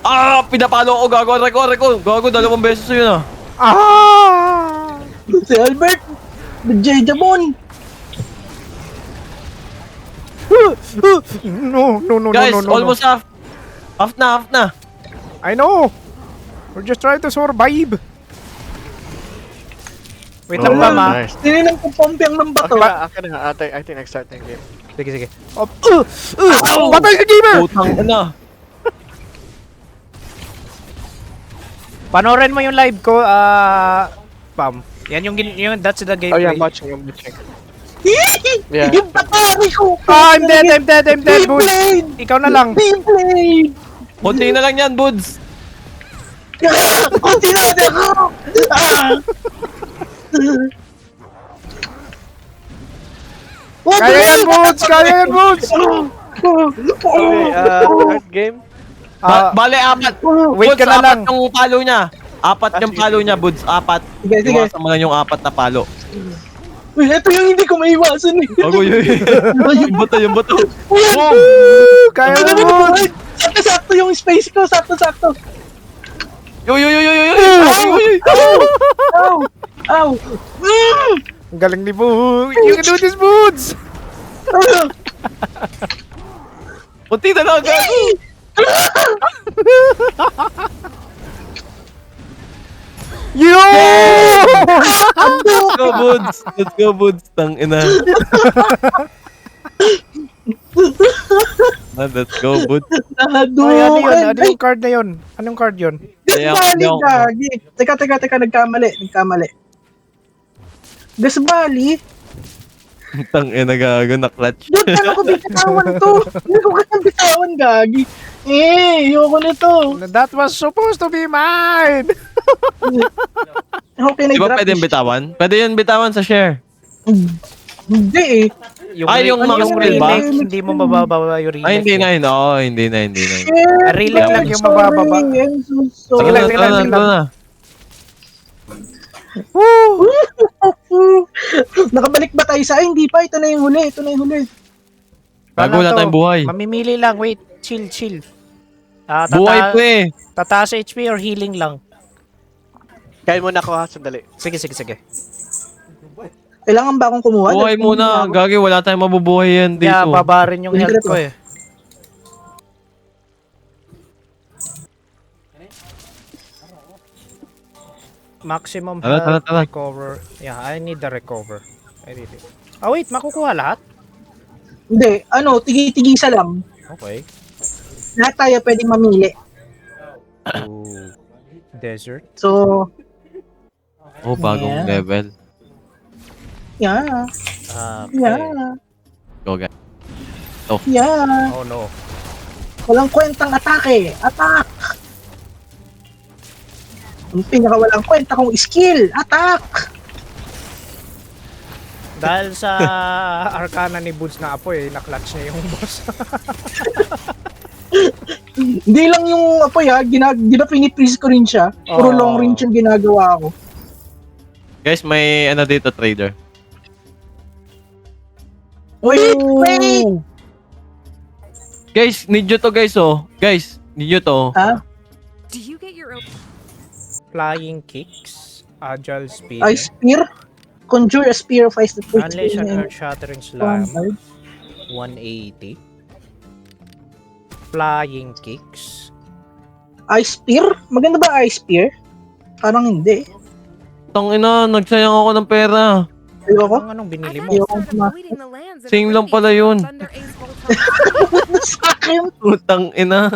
Ah! Pinapalo ako, gago. Reko. Gago, 2 beses yun ah. Ah! Si Albert! Jejamon! No. Guys, almost half. Half na. I know! We're just trying to survive. Wait lang, Pam, ah. Nice. Tininang ko pompiang ng bato. Akin na. I think next start ng game. Sige. Patay si gamer! Putang ina. Panorin mo yung live ko, Pam. Yan yung that's the Oh gameplay. yeah, I'm watching. Yeah. Yung batari ko! I'm dead, Boots. Ikaw na lang. Beyblade! Kunti na lang yan, Buds. Kunti na ako! Kaya yan, Boots! Okay, start game. Bale, 4. Wait Buds, ka na lang. 4 yung palo niya. 4 yung palo niya, Buds. 4. Sige. Iwasan mo lang yung 4 na palo. Uy, ito yung hindi ko maiwasan eh. Bago yun. Yung bato. Kaya mo, Boots! Sakto yung space ko, sakto. Yo. Ow! Ang galing ni Boots! You can do this, Boots! Kunti na lang, gago. Yo! Let's go, Buds. Tang ina. Let's go, Buds. Ay, ano yun? Ano yung card na yun? Anong card yun? Gasbali, gagi. Teka, nagkamali. Gasbali? Tang ina, gago. Na-clutch. Dude, ano ko bitawan to? Hindi ko kaya bitawan, gagi. Ayoko nito. That was supposed to be mine! Okay, Di ba nag-drop. pwedeng bitawan? Pwede yun bitawan sa share. Hindi eh. Yung mga skill ba? remake, hindi mo mabababa yung remake. Ay, hindi na yun. Oo, hindi na. Relic lang yung mabababa. Sige lang. Nakabalik ba tayo sa? Ay, hindi pa. Ito na yung huli. Bago wala tayong buhay. Mamimili lang. Wait. Chill. Buhay po eh. Tataas HP or healing lang? Kain muna ako ha, sandali. Sige. Kailangan ba akong kumuha? Buhay muna. Gagi, wala tayong mabubuhay yan dito. Kaya babarin yung health ko eh. Maximum health, recover. Yeah, I need the recover. I need it. Wait, makukuha lahat? Hindi, tigi-tigisa lang. Okay. Lahat tayo pwedeng mamili. Desert. So, bagong level. yeah. Okay. Yeah. Go, guys. Yeah. Oh no. Walang kwentang atake. Attack! Ang pinakawalang kwenta kong skill. Attack! Dahil sa arcana ni Boots na apoy, na-clutch niya yung boss. Hindi lang yung apoy ha. Di ba piniprise ko rin siya? Puro long range yung ginagawa ko. Guys, may dito, trader. Wait! Guys, need nyo to, guys, oh. Guys, need nyo to. Ha? Do you get your own Flying kicks, agile speed. Ice spear? Conjure a spear of ice that puts Unleash an earth-shattering slam. 180. Flying kicks. Ice spear? Maganda ba ice spear? Parang hindi. Tangina, nagsayang ako ng pera. Ayoko. Anong binili mo? Same lang pala yun. Sa akin. Utang ina.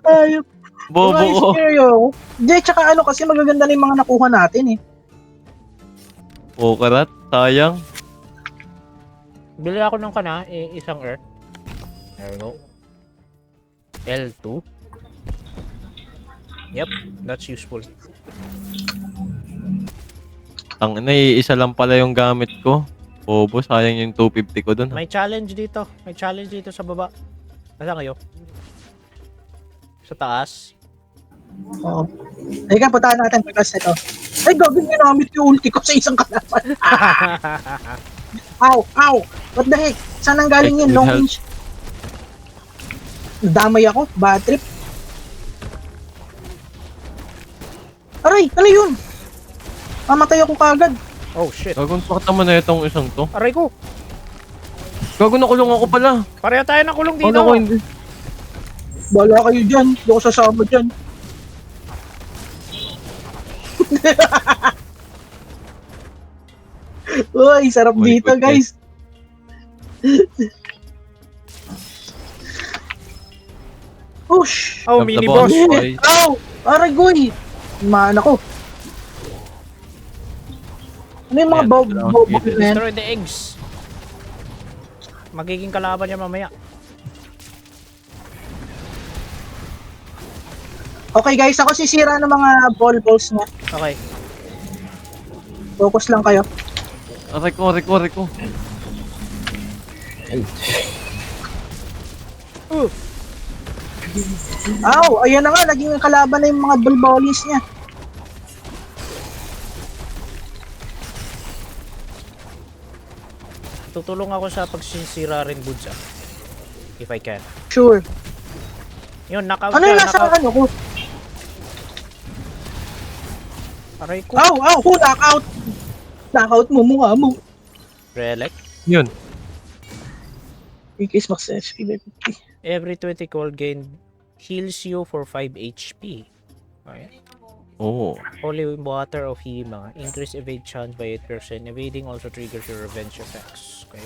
Ayop. Bobo Ice ko. spear yun. Hindi, tsaka kasi magaganda na yung mga nakuha natin eh. Karat, sayang. Bili ako ng isang earth. There we go. L2. Yep, that's useful. Isa lang pala yung gamit ko. Bobo, sayang yung 250 ko dun. May challenge dito. May challenge dito sa baba. Nasaan kayo? Sa taas? Oo. Teka, puntahan natin pagkas ito. Ay, gagawin ginamit yung ulti ko sa isang kalaban. Ow! Ow! What the heck? Saan ang galing yun? Long range. Damay ako. Bad trip. Aray! Ano yun? Mamatay ako kagad. Oh shit. Gagawin pa naman na itong isang to. Aray ko! Gago, nakulong ako pala. Pareho tayo nakulong dito. Ako hindi. Bala kayo dyan. Hindi ako sasama dyan. Uy, sarap dito, guys. Push! Oh, mini boss. Ow! Aragoy! Mana ko. Ano yung mga bob na yan? Destroy the eggs. Magiging kalaban niya mamaya. Okay guys, ako sisira ng mga balls niya. Okay. Focus lang kayo. Aray ko. Ow! Ayan na nga, naging kalaban na yung mga balls niya. Tutulong ako sa pagsisira rin goods if I can. Sure. Yun, knockout Ano yung nasa ano ko? Aray ko. Ow! Ow! Knockout! Knockout mo, mukha mo. Relic. Yun. Increase max HP by 50. Every 20 cold gain heals you for 5 HP. Okay. Oh. Holy water of Hima. Increase evade chance by 8%. Evading also triggers your revenge effects. Okay.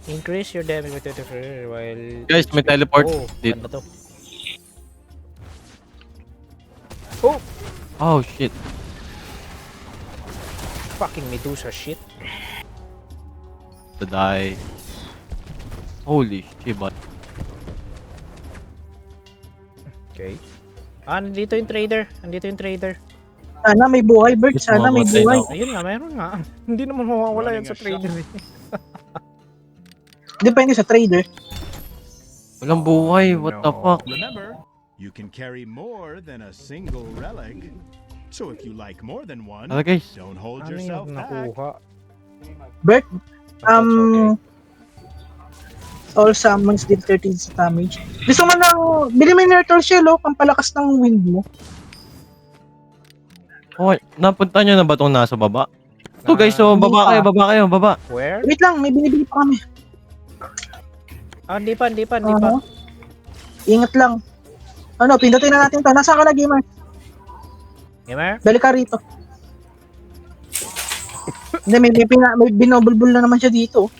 Increase your damage by 20% while... Guys, may teleport. Oh, Dito. ganda to. Oh! Oh, shit. Fucking Medusa shit. To die. Holy shit, but... Okay. Nandito yung trader. Sana may buhay, Bert. Sana may buhay. Ayun nga, meron nga. Hindi naman mawawala yan sa trader. Depende sa trader. Walang buhay, what the fuck? Remember, you can carry more than a single relic. So if you like more than one, Guys. don't hold Ano yourself yung back. nakuha? Bert, all summons did 13 damage. Gusto mo ng, bili mo yung Nurtle Shell, pampalakas ng wind mo. Oh, napunta nyo na ba itong nasa baba? Ito guys, so baba kayo. Where? Wait lang, may binibili pa kami. Hindi pa. Ingat lang. Ano, pindutin na natin to. Nasaan ka na, gamer? Gamer? Balik ka rito. Hindi, may binobulbul na naman siya dito.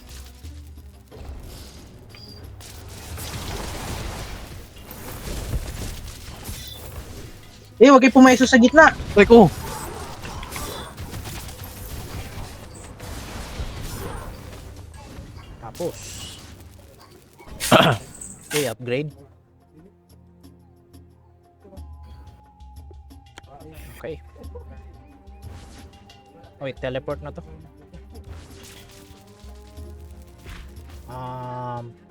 Wag kayo pumayso sa gitna. Teko. Tapos. Okay, upgrade. Okay. Oh, wait, teleport na to.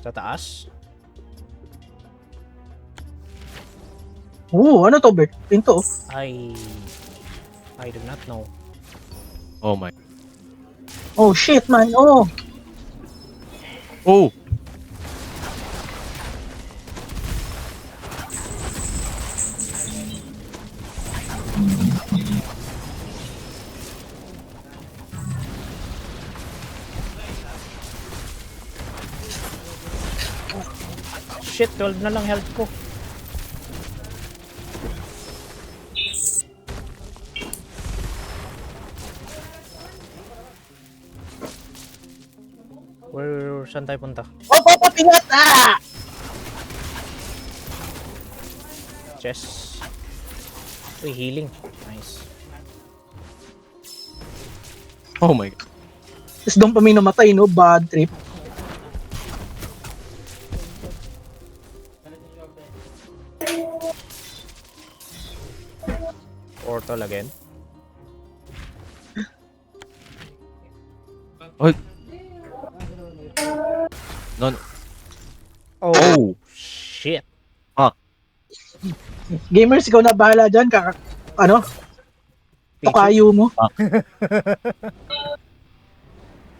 Sa taas. Ano to, Bert? Pinto. I do not know. Oh my. Oh shit, man. Oh. Shit, 12 na lang health ko. Saan tayo punta? Pingat! Chest. Uy, healing. Nice. Oh my god. Tapos doon pa may namatay, no? Bad trip. Portal again. Oy. No. Oh, shit. Fuck. Gamers, ikaw na bahala dyan. Tokayo mo.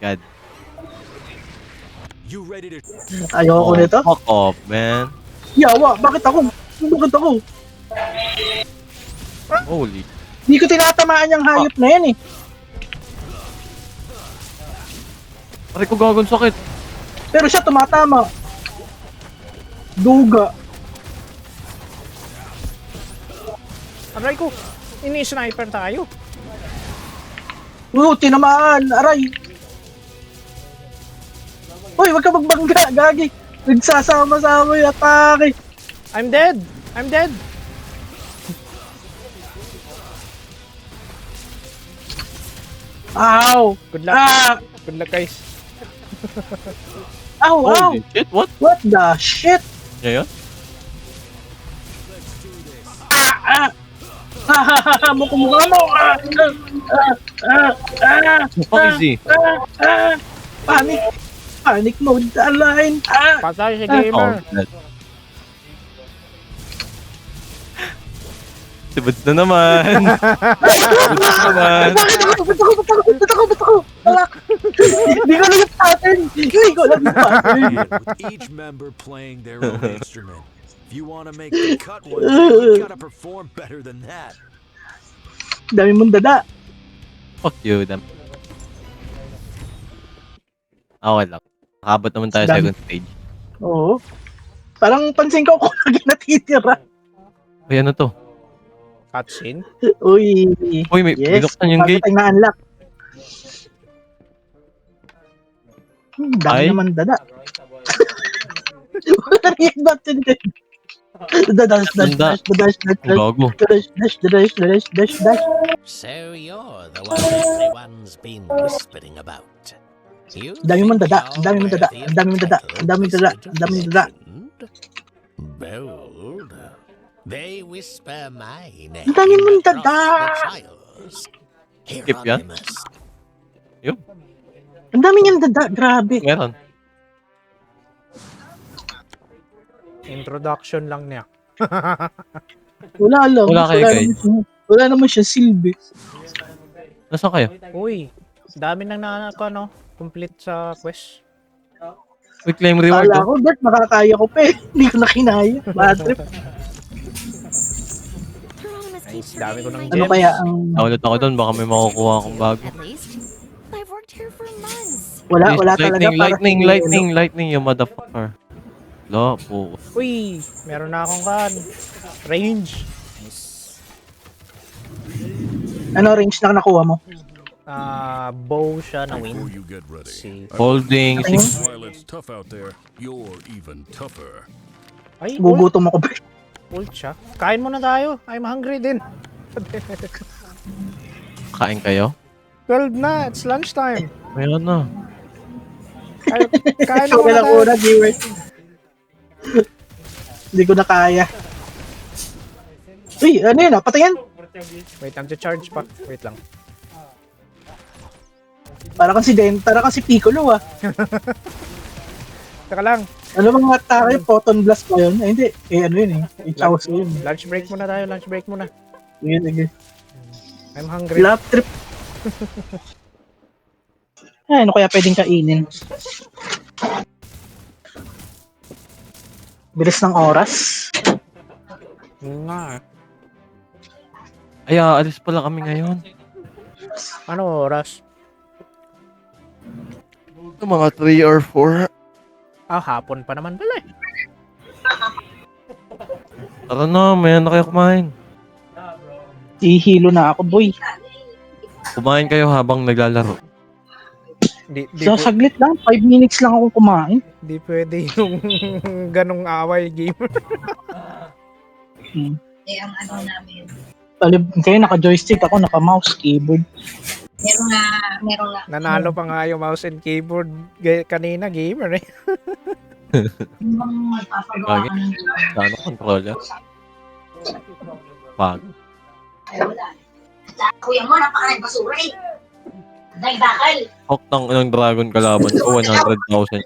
God. You ready to... Ayoko nito. Fuck off, man. Yawa, bakit ako? Bakit ako? Holy. Hindi ko tinatamaan yung hayop na yan eh. Pare ko gagon sakit. Pero siya tumatama. Duga. Aray ko. Ini-sniper tayo. Tinamaan. Aray. Uy, wag ka magbangga, gagi. Nagsasama-sama yung atake. I'm dead. I'm dead. Ow. Good luck. Good luck, guys. Ow, ow. Holy shit, what? What the shit? Ngayon? Mukha mo. Fuck is he? Panic. Panic mode align. Patay si Oh, gamer. God. Tibad na naman. Tibad na naman. Ba't ako? Hindi ko lang yung pattern. With each member playing their own instrument. If you want to make the cut one day, you gotta perform better than that. Dami mong dada. Fuck you, damn. Okay lang. Nakabot naman tayo sa second stage. Oo. Parang pansin ko kung lagi natitira. Uy, ano to? Cutscene? Uy. Uy, may binuksan yung gate. Bago tayo na-unlock. Dami Ay. naman dada. Wala rin yung button din. Dash. Gago. So you're the one everyone's been whispering about. You Dami mong think dada. you're Dami mong dada. worthy Dami mong of dada. title Dami mong dada. president Dami mong dada. Bold. They whisper my name. Ang dami mong across dada. the trials. Skip yan? Hieronymus. Yun. Ang dami niyang dada. Grabe. Meron. Introduction lang niya. Wala lang. Wala kayo, guys. Wala naman siya silbi. Nasaan kayo? Uy, dami nang complete sa quest. Uy, claim reward. Kala ko, Bert, makakaya ko pa eh. Hindi ko na kinaya. Bad trip. Nice, dami ko ng Ano gems. kaya ang... Nakulit ako doon, baka may makukuha akong bago. At least, I've worked here for months. Wala Please, talaga. lightning, you motherfucker. Lo, po. Uy, meron na akong range. Ano range na nakuha mo? Bow siya na Before win. you get ready, See. Holding while it's tough out there, you're even tougher. Ay, Gugutom ako, Bert. ult siya. Kain muna tayo. I'm hungry din. Kain kayo? 12 na, it's lunchtime. Mayroon na. Kain Okay muna lang tayo. una, viewers. Hindi ko na kaya. Uy, ano yun ah? Patayan? Wait, nag-charge pa. Wait lang. Para kang si Piccolo ah. Teka lang. Ano mga atake? Photon blast pa yun? Ay, hindi. Eh, ano yun eh. I-chows yun. Lunch break muna tayo. Lunch break muna. Sige. I'm hungry. Lap trip. Ay, ano kaya pwedeng kainin? Bilis ng oras. Nga. Ay, alis pala kami ngayon. Ano oras? Mga 3 or 4. Hapon pa naman pala eh. Tara na, may na kayo kumain. Ihilo na ako, boy. Kumain kayo habang naglalaro. So, saglit lang. 5 minutes lang ako kumain. Di pwede yung ganong away gamer. Eh, ang ano namin. Kayo naka-joystick, ako naka-mouse, keyboard. Meron nga. Nanalo pa nga yung mouse and keyboard kanina, gamer eh. Yung bang magpapagawa ka ng Ano controller? Pag. Ay, wala. Kuya mo, napakaraming basura eh. Dahil bakal. Hawk ng dragon kalaban ko, 100,000.